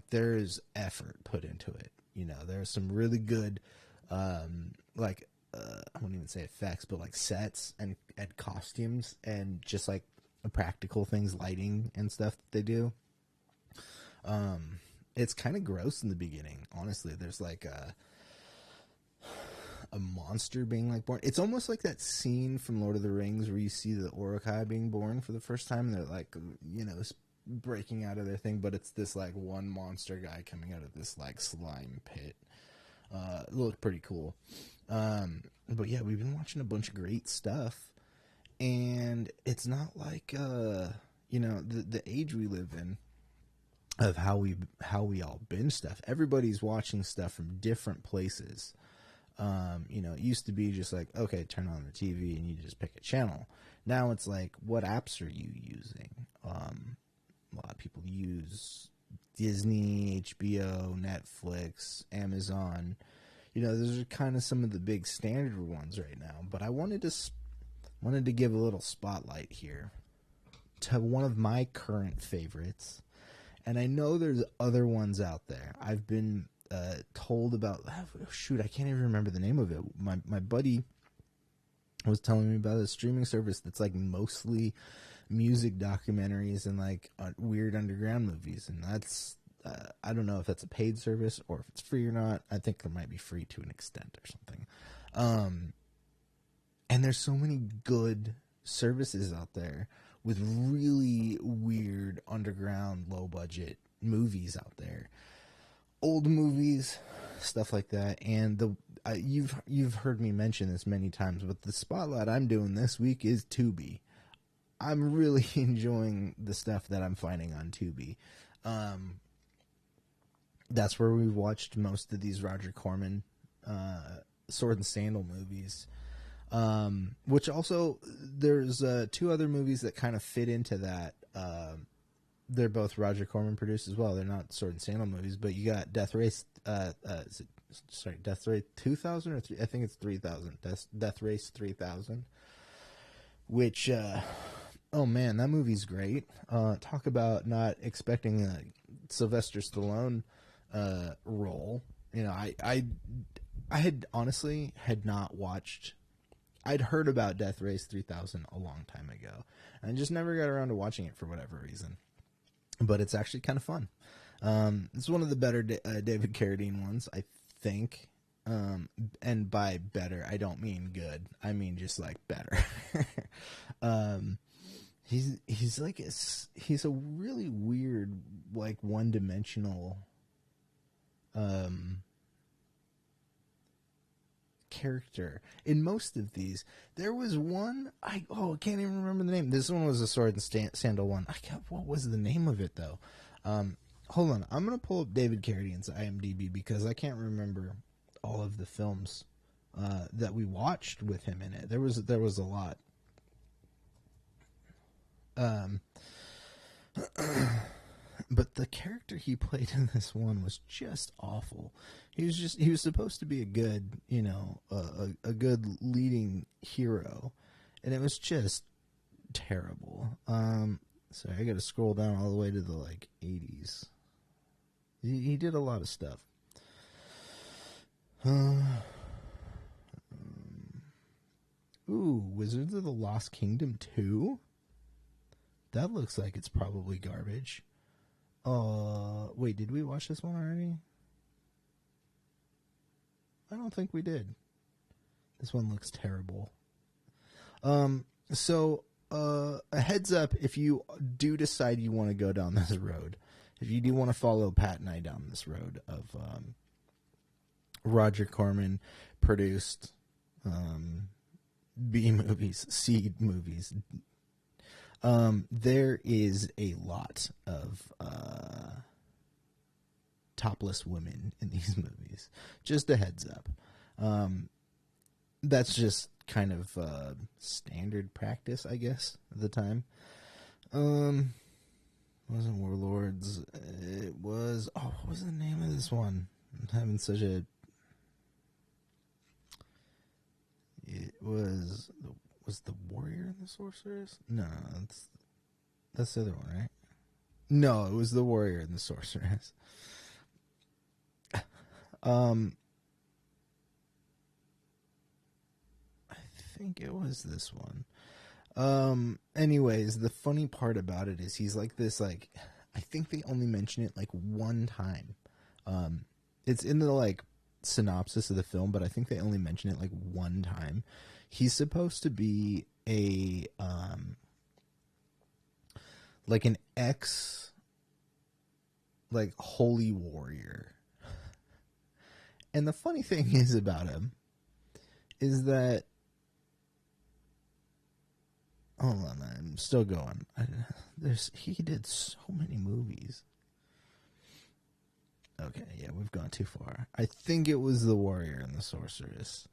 there is effort put into it. You know, there's some really good, I wouldn't even say effects, but like sets and costumes and just like practical things, lighting and stuff that they do. It's kind of gross in the beginning, honestly. There's like a monster being like born. It's almost like that scene from Lord of the Rings where you see the Uruk-hai being born for the first time. And they're like, you know, breaking out of their thing, but it's this like one monster guy coming out of this like slime pit. It looked pretty cool. But yeah, we've been watching a bunch of great stuff, and it's not like you know, the age we live in of how we all binge stuff. Everybody's watching stuff from different places. You know, it used to be just like, okay, turn on the TV and you just pick a channel. Now it's like, what apps are you using? A lot of people use Disney, HBO, Netflix, Amazon. You know, those are kind of some of the big standard ones right now. But I wanted to give a little spotlight here to one of my current favorites. And I know there's other ones out there. I've been told about, I can't even remember the name of it. My buddy was telling me about a streaming service that's like mostly music documentaries and like weird underground movies, and that's I don't know if that's a paid service or if it's free or not. I think it might be free to an extent or something. And there's so many good services out there with really weird underground low budget movies out there. Old movies, stuff like that, and you've heard me mention this many times, but the spotlight I'm doing this week is Tubi. I'm really enjoying the stuff that I'm finding on Tubi. That's where we've watched most of these Roger Corman sword and sandal movies, which also there's two other movies that kind of fit into that. They're both Roger Corman produced as well. They're not sword and sandal movies, but you got Death Race. Death Race 2000 or I think it's 3000. Death Race 3000. Which, oh man, that movie's great. Talk about not expecting a Sylvester Stallone role. You know, I had honestly not watched. I'd heard about Death Race 3000 a long time ago, and just never got around to watching it for whatever reason. But it's actually kind of fun. It's one of the better David Carradine ones, I think. And by better, I don't mean good. I mean just like better. He's a really weird, like one-dimensional character in most of these. There was one I can't even remember the name. This one was a sword and sandal one. What was the name of it though? Hold on, I'm gonna pull up David Carradine's IMDb because I can't remember all of the films that we watched with him in it. There was a lot. But the character he played in this one was just awful. He was supposed to be a good, you know, a good leading hero, and it was just terrible. Sorry, I got to scroll down all the way to the like 80s. He did a lot of stuff. Ooh, Wizards of the Lost Kingdom 2? That looks like it's probably garbage. Wait, did we watch this one already? I don't think we did. This one looks terrible. So a heads up, if you do decide you want to go down this road, if you do want to follow Pat and I down this road of Roger Corman produced B movies, C movies, there is a lot of topless women in these movies. Just a heads up. That's just kind of standard practice, I guess, at the time. Wasn't Warlords. It was... Oh, what was the name of this one? I'm having such a... It was... Was The Warrior and the Sorceress? No, that's the other one, right? No, it was The Warrior and the Sorceress. I think it was this one. Anyways, the funny part about it is he's like this, like, I think they only mention it like one time. It's in the like synopsis of the film, but I think they only mention it like one time. He's supposed to be a like an ex like holy warrior. And the funny thing is about him is that, hold on, I'm still going. He did so many movies. Okay, yeah, we've gone too far. I think it was The Warrior and the Sorceress.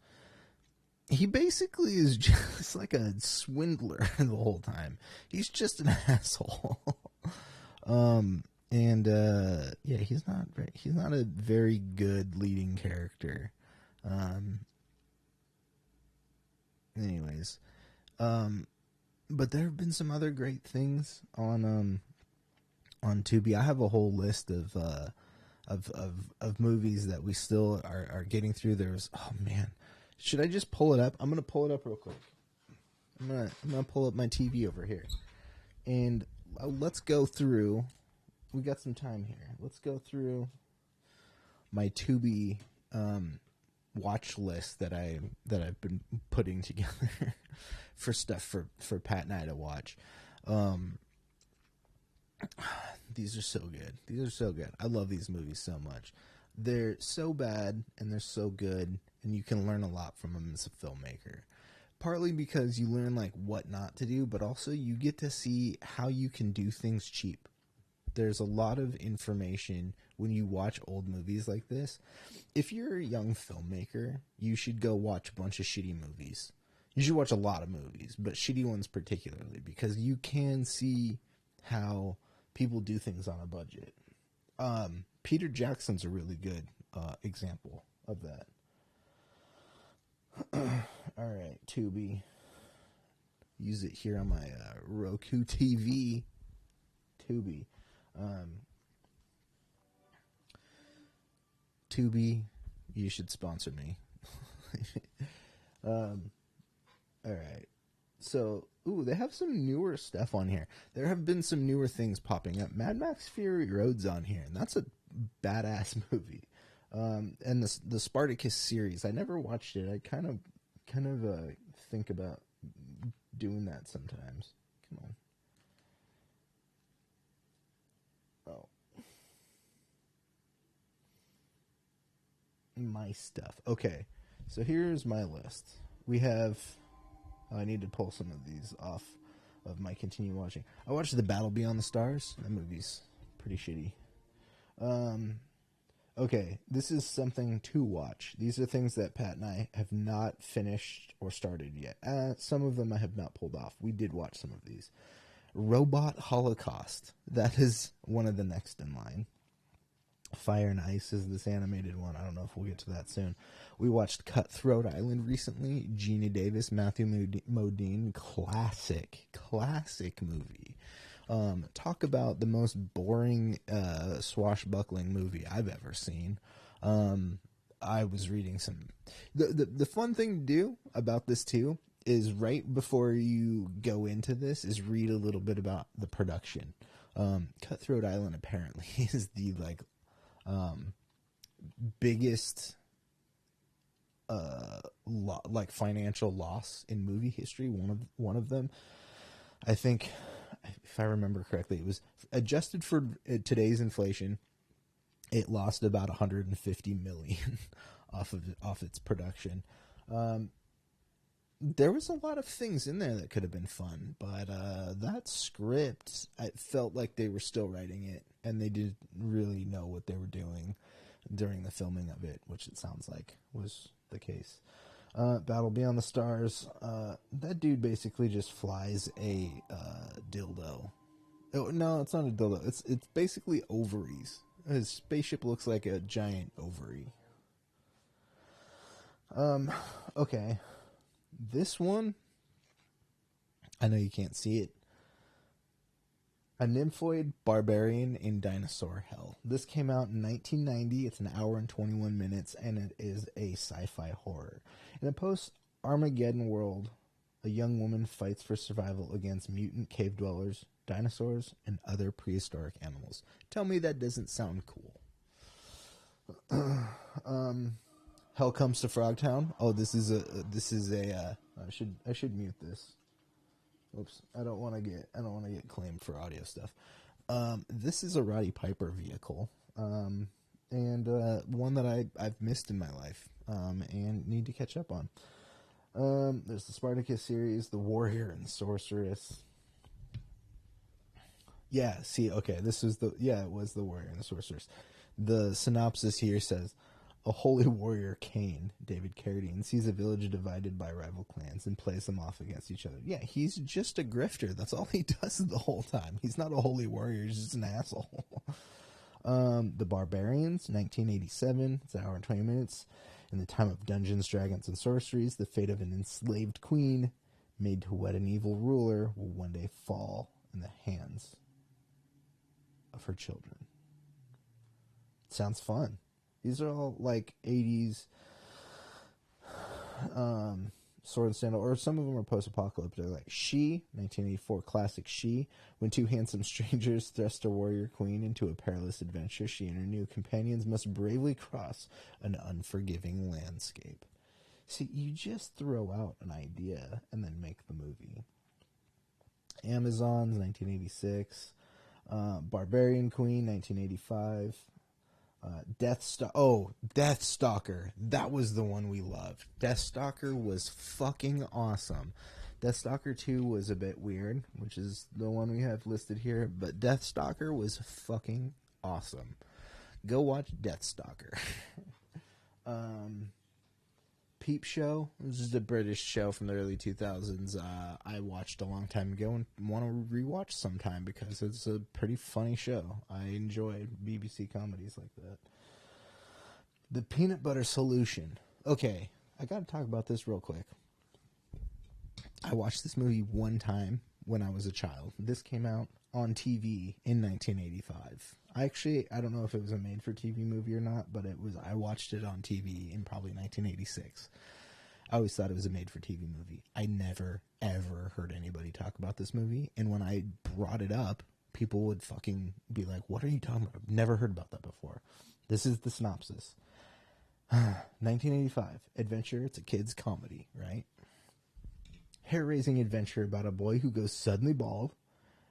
He basically is just like a swindler the whole time. He's just an asshole. Yeah, he's not a very good leading character. Anyways, but there have been some other great things on Tubi. I have a whole list of movies that we still are getting through. There's, oh man, should I just pull it up? I'm gonna pull it up real quick. I'm gonna pull up my TV over here, and let's go through. We got some time here. Let's go through my Tubi watch list that I've been putting together for stuff for Pat and I to watch. These are so good. These are so good. I love these movies so much. They're so bad and they're so good, and you can learn a lot from them as a filmmaker. Partly because you learn like what not to do, but also you get to see how you can do things cheap. There's a lot of information when you watch old movies like this. If you're a young filmmaker, you should go watch a bunch of shitty movies. You should watch a lot of movies, but shitty ones particularly, because you can see how people do things on a budget. Peter Jackson's a really good example of that. All right, Tubi. Use it here on my Roku TV. Tubi. Tubi, you should sponsor me. All right. So, they have some newer stuff on here. There have been some newer things popping up. Mad Max Fury Road's on here, and that's a badass movie. And the Spartacus series, I never watched it. I kind of think about doing that sometimes. Come on. Oh. My stuff. Okay, so here's my list. We have... I need to pull some of these off of my continue watching. I watched The Battle Beyond the Stars. That movie's pretty shitty. Okay, this is something to watch. These are things that Pat and I have not finished or started yet. Some of them I have not pulled off. We did watch some of these. Robot Holocaust. That is one of the next in line. Fire and Ice is this animated one. I don't know if we'll get to that soon. We watched Cutthroat Island recently. Gina Davis, Matthew Modine. Classic movie. Talk about the most boring swashbuckling movie I've ever seen. I was reading some. The fun thing to do about this too is right before you go into this is read a little bit about the production. Cutthroat Island apparently is the biggest financial loss in movie history. One of them, I think, if I remember correctly, it was adjusted for today's inflation. It lost about $150 million off its production. There was a lot of things in there that could have been fun, but that script, I felt like they were still writing it, and they didn't really know what they were doing during the filming of it, which it sounds like was the case. Battle Beyond the Stars, that dude basically just flies a dildo. Oh, no, it's not a dildo. It's basically ovaries. His spaceship looks like a giant ovary. Okay. This one, I know you can't see it. A Nymphoid Barbarian in Dinosaur Hell. This came out in 1990. It's an hour and 21 minutes, and it is a sci-fi horror. In a post-Armageddon world, a young woman fights for survival against mutant cave dwellers, dinosaurs, and other prehistoric animals. Tell me that doesn't sound cool. Hell Comes to Frogtown. Oh, this is a I should mute this. Oops, I don't want to get claimed for audio stuff. This is a Roddy Piper vehicle, and one that I've missed in my life, and need to catch up on. There's the Spartacus series, The Warrior and the Sorceress. Yeah, see, okay, it was The Warrior and the Sorceress. The synopsis here says, a holy warrior, Cain, David Carradine, sees a village divided by rival clans and plays them off against each other. Yeah, he's just a grifter. That's all he does the whole time. He's not a holy warrior. He's just an asshole. The Barbarians, 1987. It's an hour and 20 minutes. In the time of Dungeons, Dragons, and Sorceries, the fate of an enslaved queen made to wed an evil ruler will one day fall in the hands of her children. Sounds fun. These are all like 80s sword and sandal, or some of them are post-apocalyptic. Like She, 1984 classic She. When two handsome strangers thrust a warrior queen into a perilous adventure, she and her new companions must bravely cross an unforgiving landscape. See, you just throw out an idea and then make the movie. Amazons, 1986. Barbarian Queen, 1985. Deathstalker. That was the one we loved. Deathstalker was fucking awesome. Deathstalker 2 was a bit weird, which is the one we have listed here, but Deathstalker was fucking awesome. Go watch Deathstalker. Peep Show. This is a British show from the early 2000s. I watched a long time ago and want to rewatch sometime because it's a pretty funny show. I enjoy BBC comedies like that. The Peanut Butter Solution. Okay, I got to talk about this real quick. I watched this movie one time when I was a child. This came out on TV in 1985. I don't know if it was a made-for-TV movie or not, but I watched it on TV in probably 1986. I always thought it was a made-for-TV movie. I never, ever heard anybody talk about this movie, and when I brought it up, people would fucking be like, what are you talking about? I've never heard about that before. This is the synopsis. 1985, adventure, it's a kid's comedy, right? Hair-raising adventure about a boy who goes suddenly bald,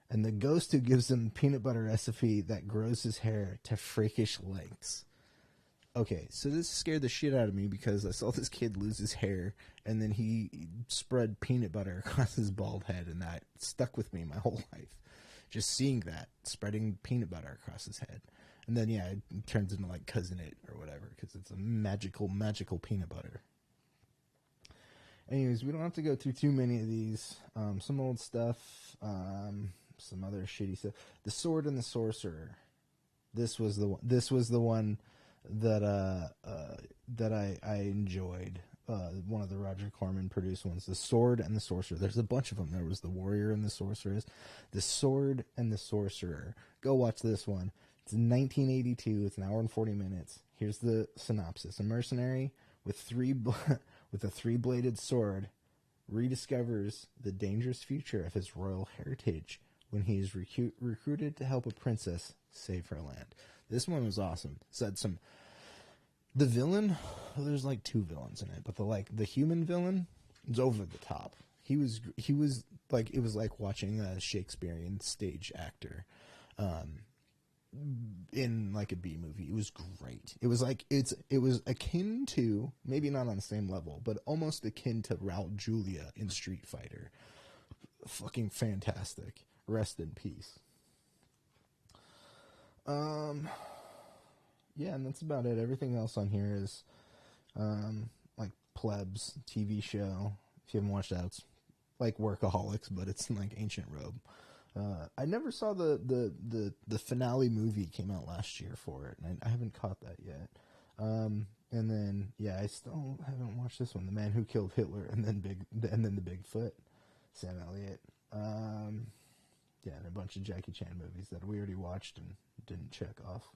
and the ghost who gives him peanut butter recipe that grows his hair to freakish lengths. Okay, so this scared the shit out of me because I saw this kid lose his hair, and then he spread peanut butter across his bald head, and that stuck with me my whole life. Just seeing that, spreading peanut butter across his head. And then, yeah, it turns into like Cousin It or whatever, because it's a magical, magical peanut butter. Anyways, we don't have to go through too many of these. Some old stuff, some other shitty stuff. The Sword and the Sorcerer. This was the one that I enjoyed one of the Roger Corman produced ones, The Sword and the Sorcerer. There's a bunch of them. There was The Warrior and the Sorceress, The Sword and the Sorcerer. Go watch this one. It's 1982. It's an hour and 40 minutes. Here's the synopsis. A mercenary with with a three-bladed sword rediscovers the dangerous future of his royal heritage when he is recruited to help a princess save her land. This one was awesome. Said some... The villain, well, there's like two villains in it, but the human villain is over the top. He was like, it was like watching a Shakespearean stage actor in like a B movie. It was great. It was like it was akin to, maybe not on the same level, but almost akin to Raul Julia in Street Fighter. Fucking fantastic. Rest in peace. Yeah, and that's about it. Everything else on here is like Plebs TV show. If you haven't watched that, it's like Workaholics, but it's like Ancient Robe. I never saw the finale movie came out last year for it, and I haven't caught that yet. And then yeah, I still haven't watched this one, The Man Who Killed Hitler, and then the Bigfoot, Sam Elliott. Yeah, and a bunch of Jackie Chan movies that we already watched and didn't check off.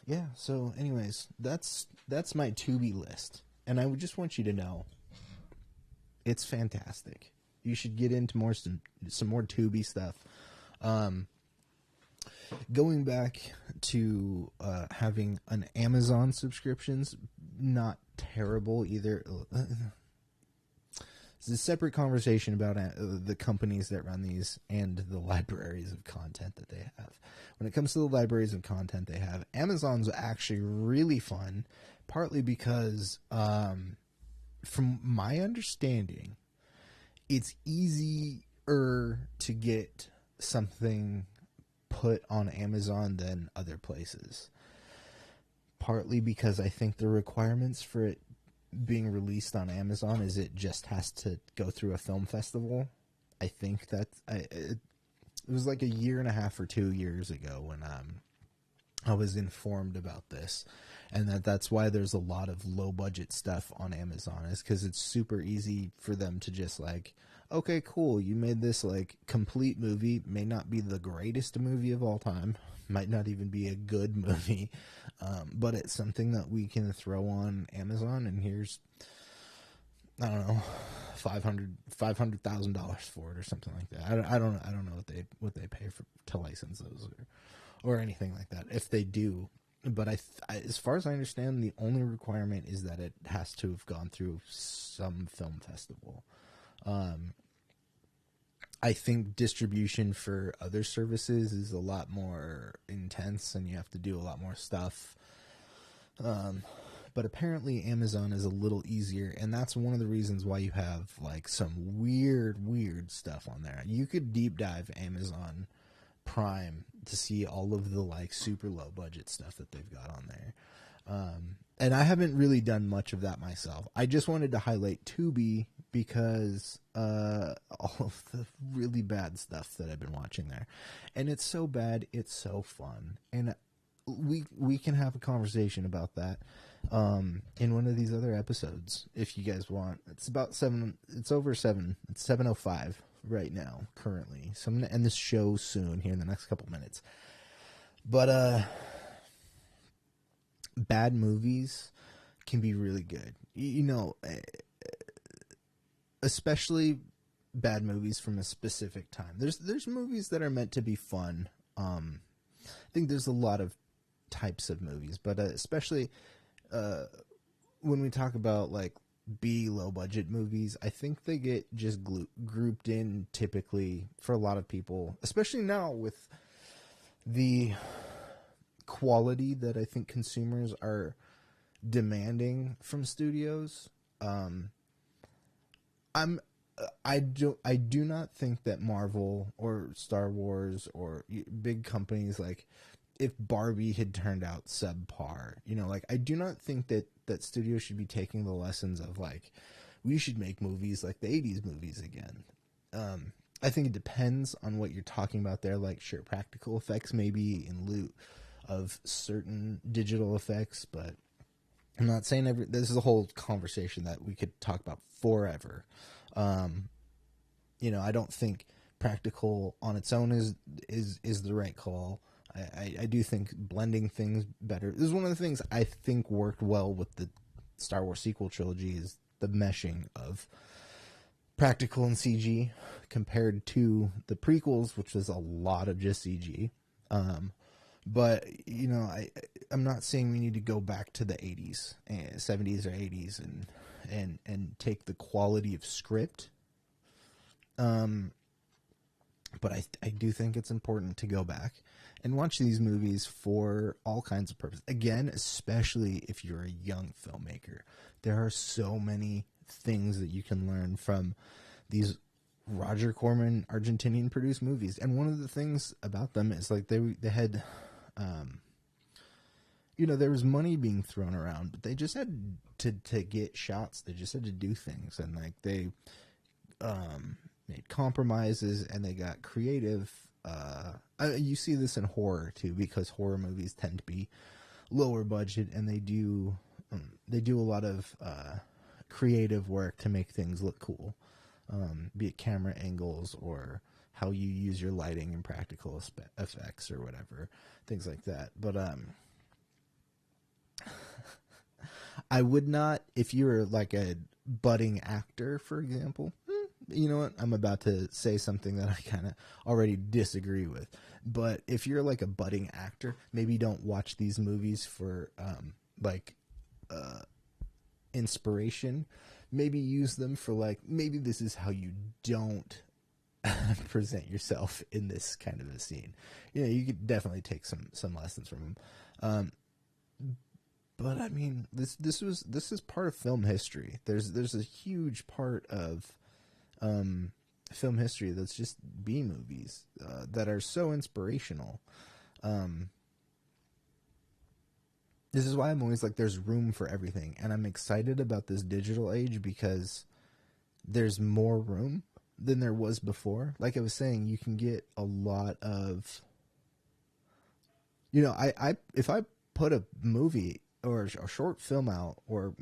Yeah, so anyways, that's my Tubi list. And I would just want you to know it's fantastic. You should get into some more Tubi stuff. Going back to having an Amazon subscriptions, not terrible either. It's a separate conversation about the companies that run these and the libraries of content that they have. When it comes to the libraries of content they have, Amazon's actually really fun, partly because, from my understanding, it's easier to get something put on Amazon than other places. Partly because I think the requirements for it being released on Amazon is it just has to go through a film festival. I think that it was like a year and a half or 2 years ago when I was informed about this, and that's why there's a lot of low budget stuff on Amazon, is because it's super easy for them to just like, okay, cool, you made this like complete movie, may not be the greatest movie of all time, might not even be a good movie, but it's something that we can throw on Amazon, and here's, I don't know, $500,000 for it or something like that. I don't know what they pay to license those or anything like that, if they do. But I as far as I understand, the only requirement is that it has to have gone through some film festival. I think distribution for other services is a lot more intense, and you have to do a lot more stuff. But apparently Amazon is a little easier, and that's one of the reasons why you have like some weird stuff on there. You could deep dive Amazon Prime to see all of the like super low budget stuff that they've got on there. And I haven't really done much of that myself. I just wanted to highlight Tubi because all of the really bad stuff that I've been watching there. And it's so bad, it's so fun. And we can have a conversation about that in one of these other episodes if you guys want. It's about 7, it's over 7, it's 7:05 right now currently. So I'm going to end this show soon here in the next couple minutes. But bad movies can be really good. You know, especially bad movies from a specific time. There's movies that are meant to be fun. I think there's a lot of types of movies, but especially when we talk about like B low budget movies, I think they get just grouped in typically for a lot of people, especially now with the quality that I think consumers are demanding from studios. I do not think that Marvel or Star Wars or big companies, like if Barbie had turned out subpar, you know, like I do not think that studios should be taking the lessons of like, we should make movies like the 80s movies again. I think it depends on what you're talking about there. Like, sure, practical effects maybe in lieu of certain digital effects, but I'm not saying this is a whole conversation that we could talk about forever. I don't think practical on its own is the right call. I do think blending things better. This is one of the things I think worked well with the Star Wars sequel trilogy, is the meshing of practical and CG compared to the prequels, which was a lot of just CG. But I'm not saying we need to go back to the 80s, 70s or 80s and take the quality of script. But I do think it's important to go back and watch these movies for all kinds of purposes. Again, especially if you're a young filmmaker, there are so many things that you can learn from these Roger Corman Argentinian produced movies. And one of the things about them is like they had, there was money being thrown around, but they just had to get shots. They just had to do things, and like they made compromises, and they got creative. You see this in horror too, because horror movies tend to be lower budget, and they do a lot of creative work to make things look cool, be it camera angles or how you use your lighting and practical effects or whatever, things like that. But I would not, if you were like a budding actor, for example. You know what? I'm about to say something that I kind of already disagree with. But if you're like a budding actor, maybe don't watch these movies for inspiration. Maybe use them for maybe this is how you don't present yourself in this kind of a scene. You could definitely take some lessons from them. But I mean, this is part of film history. There's a huge part of film history that's just B movies that are so inspirational. This is why I'm always like, there's room for everything, and I'm excited about this digital age because there's more room than there was before. Like I was saying, you can get a lot of, if I put a movie or a short film out, or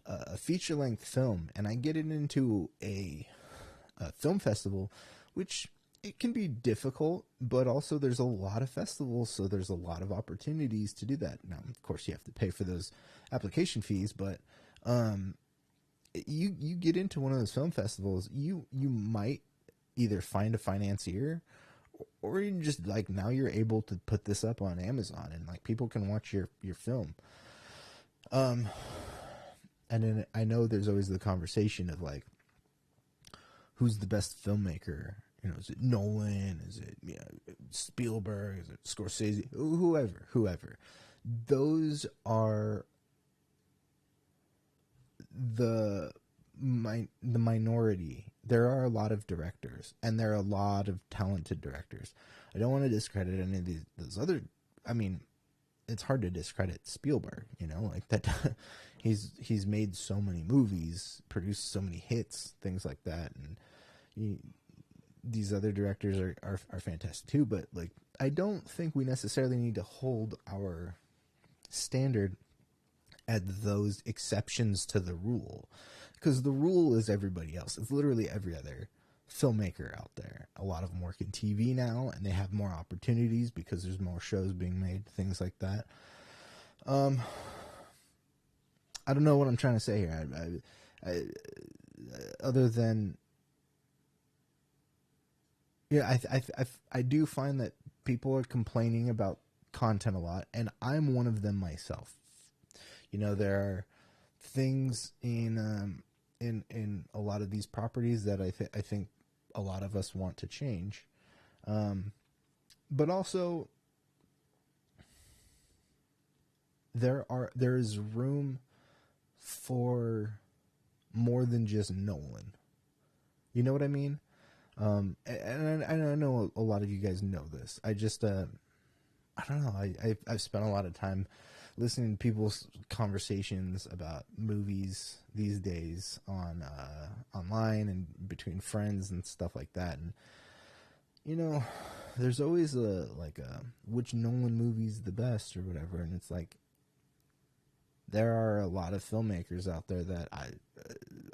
a feature length film, and I get it into a film festival, which it can be difficult, but also there's a lot of festivals, so there's a lot of opportunities to do that. Now, of course, you have to pay for those application fees, but you get into one of those film festivals, you might either find a financier, or you just now you're able to put this up on Amazon, and people can watch your film. And then I know there's always the conversation of who's the best filmmaker? Is it Nolan? Is it Spielberg? Is it Scorsese? Whoever. Those are the minority. There are a lot of directors, and there are a lot of talented directors. I don't want to discredit any of those other. I mean, it's hard to discredit Spielberg. That. He's made so many movies, produced so many hits, things like that, and these other directors are fantastic too. But I don't think we necessarily need to hold our standard at those exceptions to the rule, because the rule is everybody else. It's literally every other filmmaker out there. A lot of them work in TV now, and they have more opportunities because there's more shows being made, things like that. I don't know what I'm trying to say here. Other than, I do find that people are complaining about content a lot, and I'm one of them myself. There are things in a lot of these properties that I think a lot of us want to change, but also there is room for more than just Nolan. You know what I mean? And I know a lot of you guys know this. I just, I don't know. I've spent a lot of time listening to people's conversations about movies these days online and between friends and stuff like that. And, there's always which Nolan movie's the best or whatever. And it's there are a lot of filmmakers out there that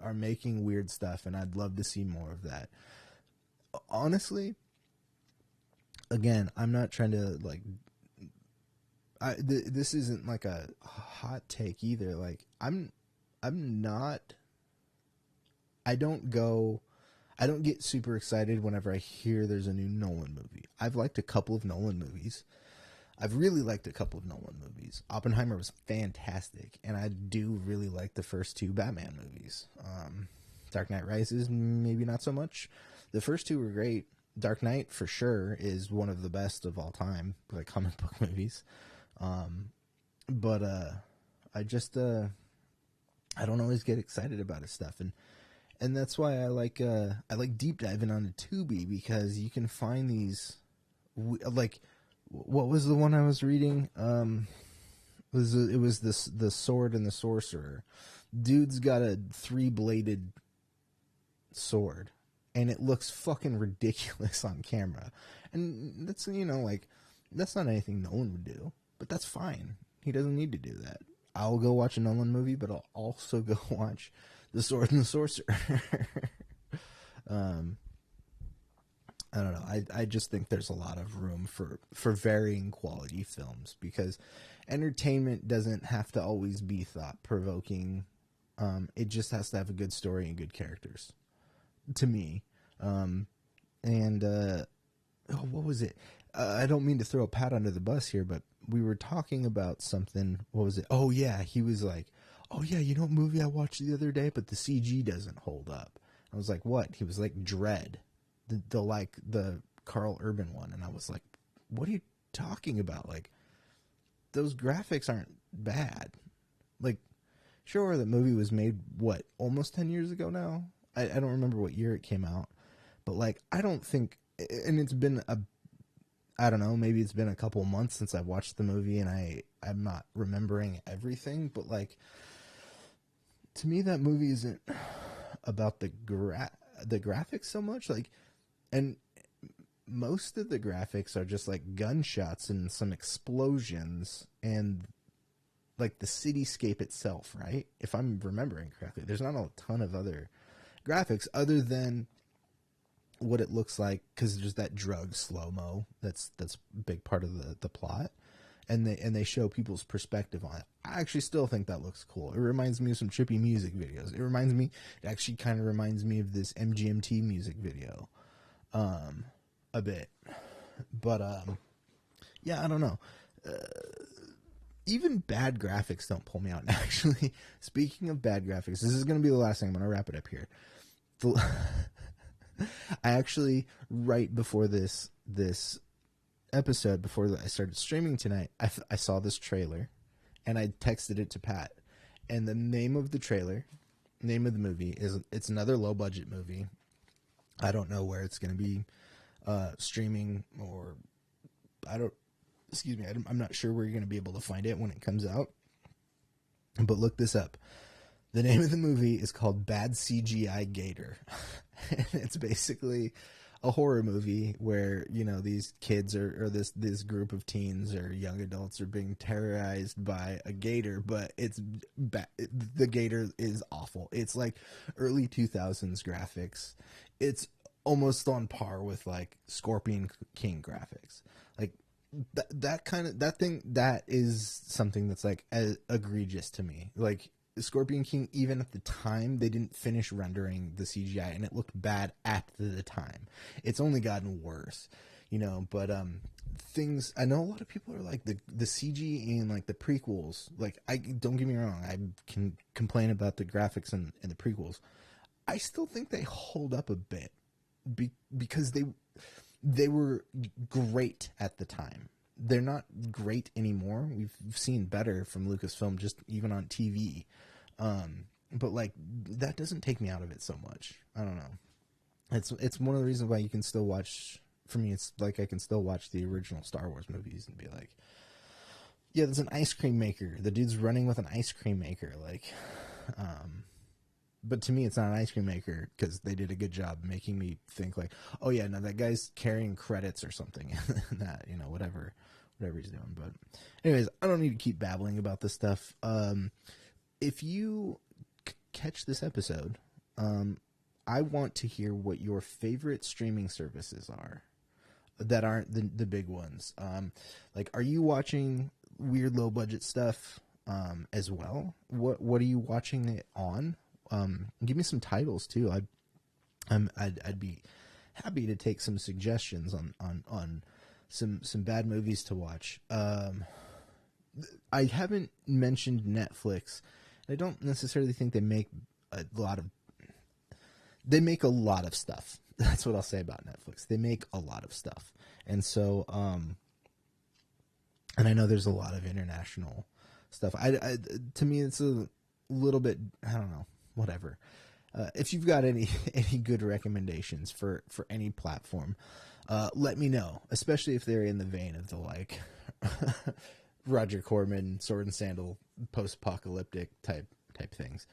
are making weird stuff, and I'd love to see more of that. Honestly, again, I'm not trying to like. This isn't like a hot take either. Like I'm not. I don't get super excited whenever I hear there's a new Nolan movie. I've liked a couple of Nolan movies. I've really liked a couple of Nolan movies. Oppenheimer was fantastic, and I do really like the first two Batman movies. Dark Knight Rises, maybe not so much. The first two were great. Dark Knight, for sure, is one of the best of all time, like comic book movies. But I just I don't always get excited about his stuff, and that's why I like deep diving onto Tubi, because you can find these like. What was the one I was reading? It was the Sword and the Sorcerer. Dude's got a 3-bladed sword, and it looks fucking ridiculous on camera. And that's, like, that's not anything Nolan would do, but that's fine. He doesn't need to do that. I'll go watch a Nolan movie, but I'll also go watch The Sword and the Sorcerer. I don't know. I just think there's a lot of room for varying quality films, because entertainment doesn't have to always be thought-provoking. It just has to have a good story and good characters, to me. What was it? I don't mean to throw Pat under the bus here, but we were talking about something. What was it? Oh, yeah. He was like, oh, yeah, you know what movie I watched the other day, but the CG doesn't hold up. I was like, what? He was like, Dread. The Carl Urban one, and I was like, what are you talking about? Like, those graphics aren't bad. Like, sure, the movie was made almost 10 years ago now. I don't remember what year it came out, but like, I don't think, and it's been I don't know, maybe it's been a couple months since I've watched the movie, and I'm not remembering everything, but like, to me, that movie isn't about the graphics so much. Like, and most of the graphics are just like gunshots and some explosions and like the cityscape itself, right? If I'm remembering correctly, there's not a ton of other graphics other than what it looks like, because there's that drug slow-mo that's a big part of the plot, and they show people's perspective on it. I actually still think that looks cool. It reminds me of some trippy music videos. It actually kind of reminds me of this MGMT music video. A bit, but yeah, I don't know. Even bad graphics don't pull me out. And actually, speaking of bad graphics, this is going to be the last thing. I'm going to wrap it up here. I actually, right before this episode, before I started streaming tonight, I saw this trailer, and I texted it to Pat. And the name of the movie it's another low budget movie. I don't know where it's going to be streaming, or I'm not sure where you're going to be able to find it when it comes out. But look this up. The name of the movie is called Bad CGI Gator. And it's basically a horror movie where, these kids or this group of teens or young adults are being terrorized by a gator, but the gator is awful. It's like early 2000s graphics. It's almost on par with like Scorpion King graphics. Like that is something that's like egregious to me. Like, Scorpion King, even at the time, they didn't finish rendering the CGI, and it looked bad at the time. It's only gotten worse, but things, I know a lot of people are like the CG in like the prequels. Like, don't get me wrong, I can complain about the graphics in the prequels. I still think they hold up a bit because they were great at the time. They're not great anymore. We've seen better from Lucasfilm, just even on TV. But like, that doesn't take me out of it so much. I don't know. It's one of the reasons why you can still watch, for me, it's like I can still watch the original Star Wars movies and be like, yeah, there's an ice cream maker. The dude's running with an ice cream maker. Like, but to me, it's not an ice cream maker because they did a good job making me think like, oh yeah, no, that guy's carrying credits or something. That, whatever whatever he's doing. But anyways, I don't need to keep babbling about this stuff. If you catch this episode, I want to hear what your favorite streaming services are that aren't the big ones. Like, are you watching weird low budget stuff as well? What are you watching it on? Give me some titles too. I'd be happy to take some suggestions on some bad movies to watch. I haven't mentioned Netflix. I don't necessarily think they make a lot of stuff. That's what I'll say about Netflix. They make a lot of stuff. And so, and I know there's a lot of international stuff. To me, it's a little bit, I don't know, whatever. If you've got any good recommendations for any platform, let me know, especially if they're in the vein of the, like, Roger Corman, sword and sandal, post-apocalyptic type things.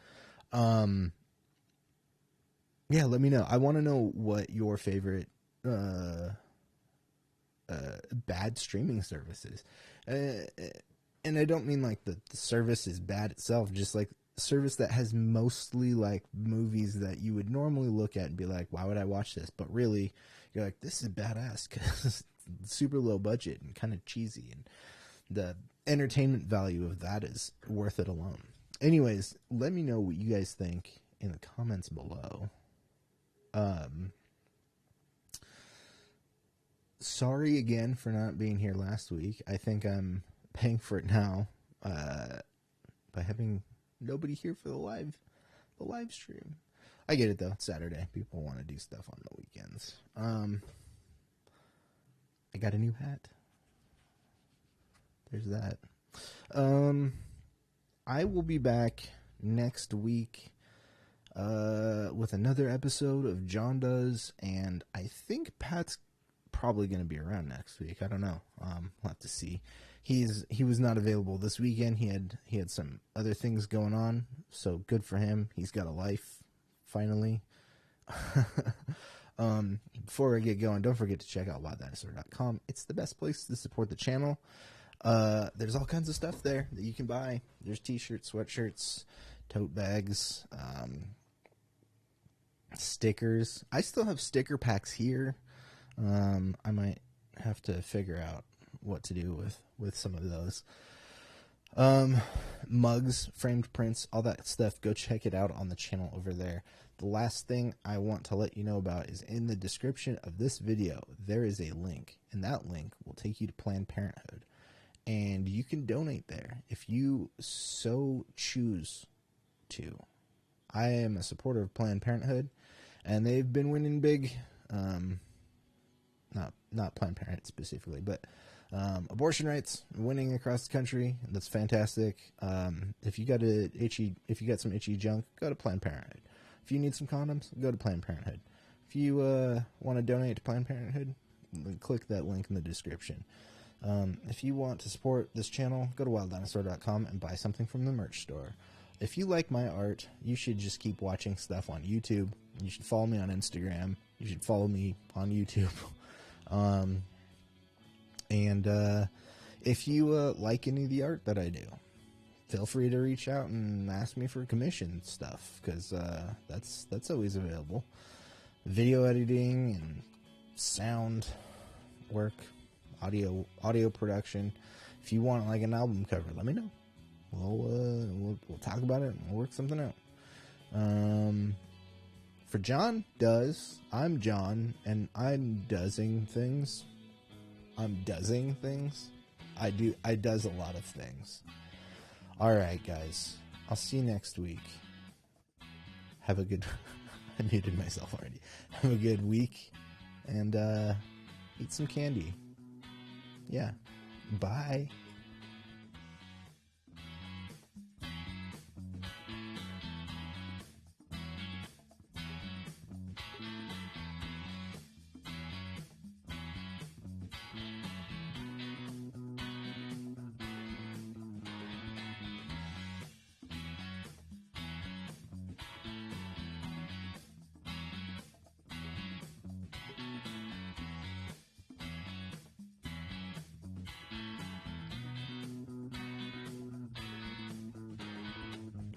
Yeah, let me know. I want to know what your favorite bad streaming service is. And I don't mean like the service is bad itself, just like service that has mostly like movies that you would normally look at and be like, why would I watch this? But really, you're like, this is badass because it's super low budget and kind of cheesy, and the entertainment value of that is worth it alone. Anyways, let me know what you guys think in the comments below. Sorry again for not being here last week. I think I'm paying for it now by having nobody here for the live stream. I get it though. It's Saturday. People want to do stuff on the weekends. I got a new hat. There's that. I will be back next week with another episode of Jon Does, and I think Pat's probably going to be around next week. I don't know. We'll have to see. He was not available this weekend. He had some other things going on, so good for him. He's got a life finally. Before I get going, don't forget to check out LiveDinosaur.com. It's the best place to support the channel. There's all kinds of stuff there that you can buy. There's t-shirts, sweatshirts, tote bags, stickers. I still have sticker packs here. I might have to figure out what to do with some of those. Mugs, framed prints, all that stuff. Go check it out on the channel over there. The last thing I want to let you know about is in the description of this video, there is a link, and that link will take you to Planned Parenthood. And you can donate there if you so choose to. I am a supporter of Planned Parenthood, and they've been winning big. Not Planned Parenthood specifically, but abortion rights winning across the country. That's fantastic. If you got some itchy junk, go to Planned Parenthood. If you need some condoms, go to Planned Parenthood. If you want to donate to Planned Parenthood, click that link in the description. If you want to support this channel, go to WildDinosaur.com and buy something from the merch store. If you like my art, you should just keep watching stuff on YouTube. You should follow me on Instagram. You should follow me on YouTube. And if you like any of the art that I do, feel free to reach out and ask me for commission stuff, because that's always available. Video editing and sound work, audio production. If you want like an album cover, let me know. We'll talk about it and we'll work something out. For Jon Does, I'm John, and I'm doesing things. I does a lot of things. Alright, guys. I'll see you next week. Have a good... I muted myself already. Have a good week. And, eat some candy. Yeah. Bye.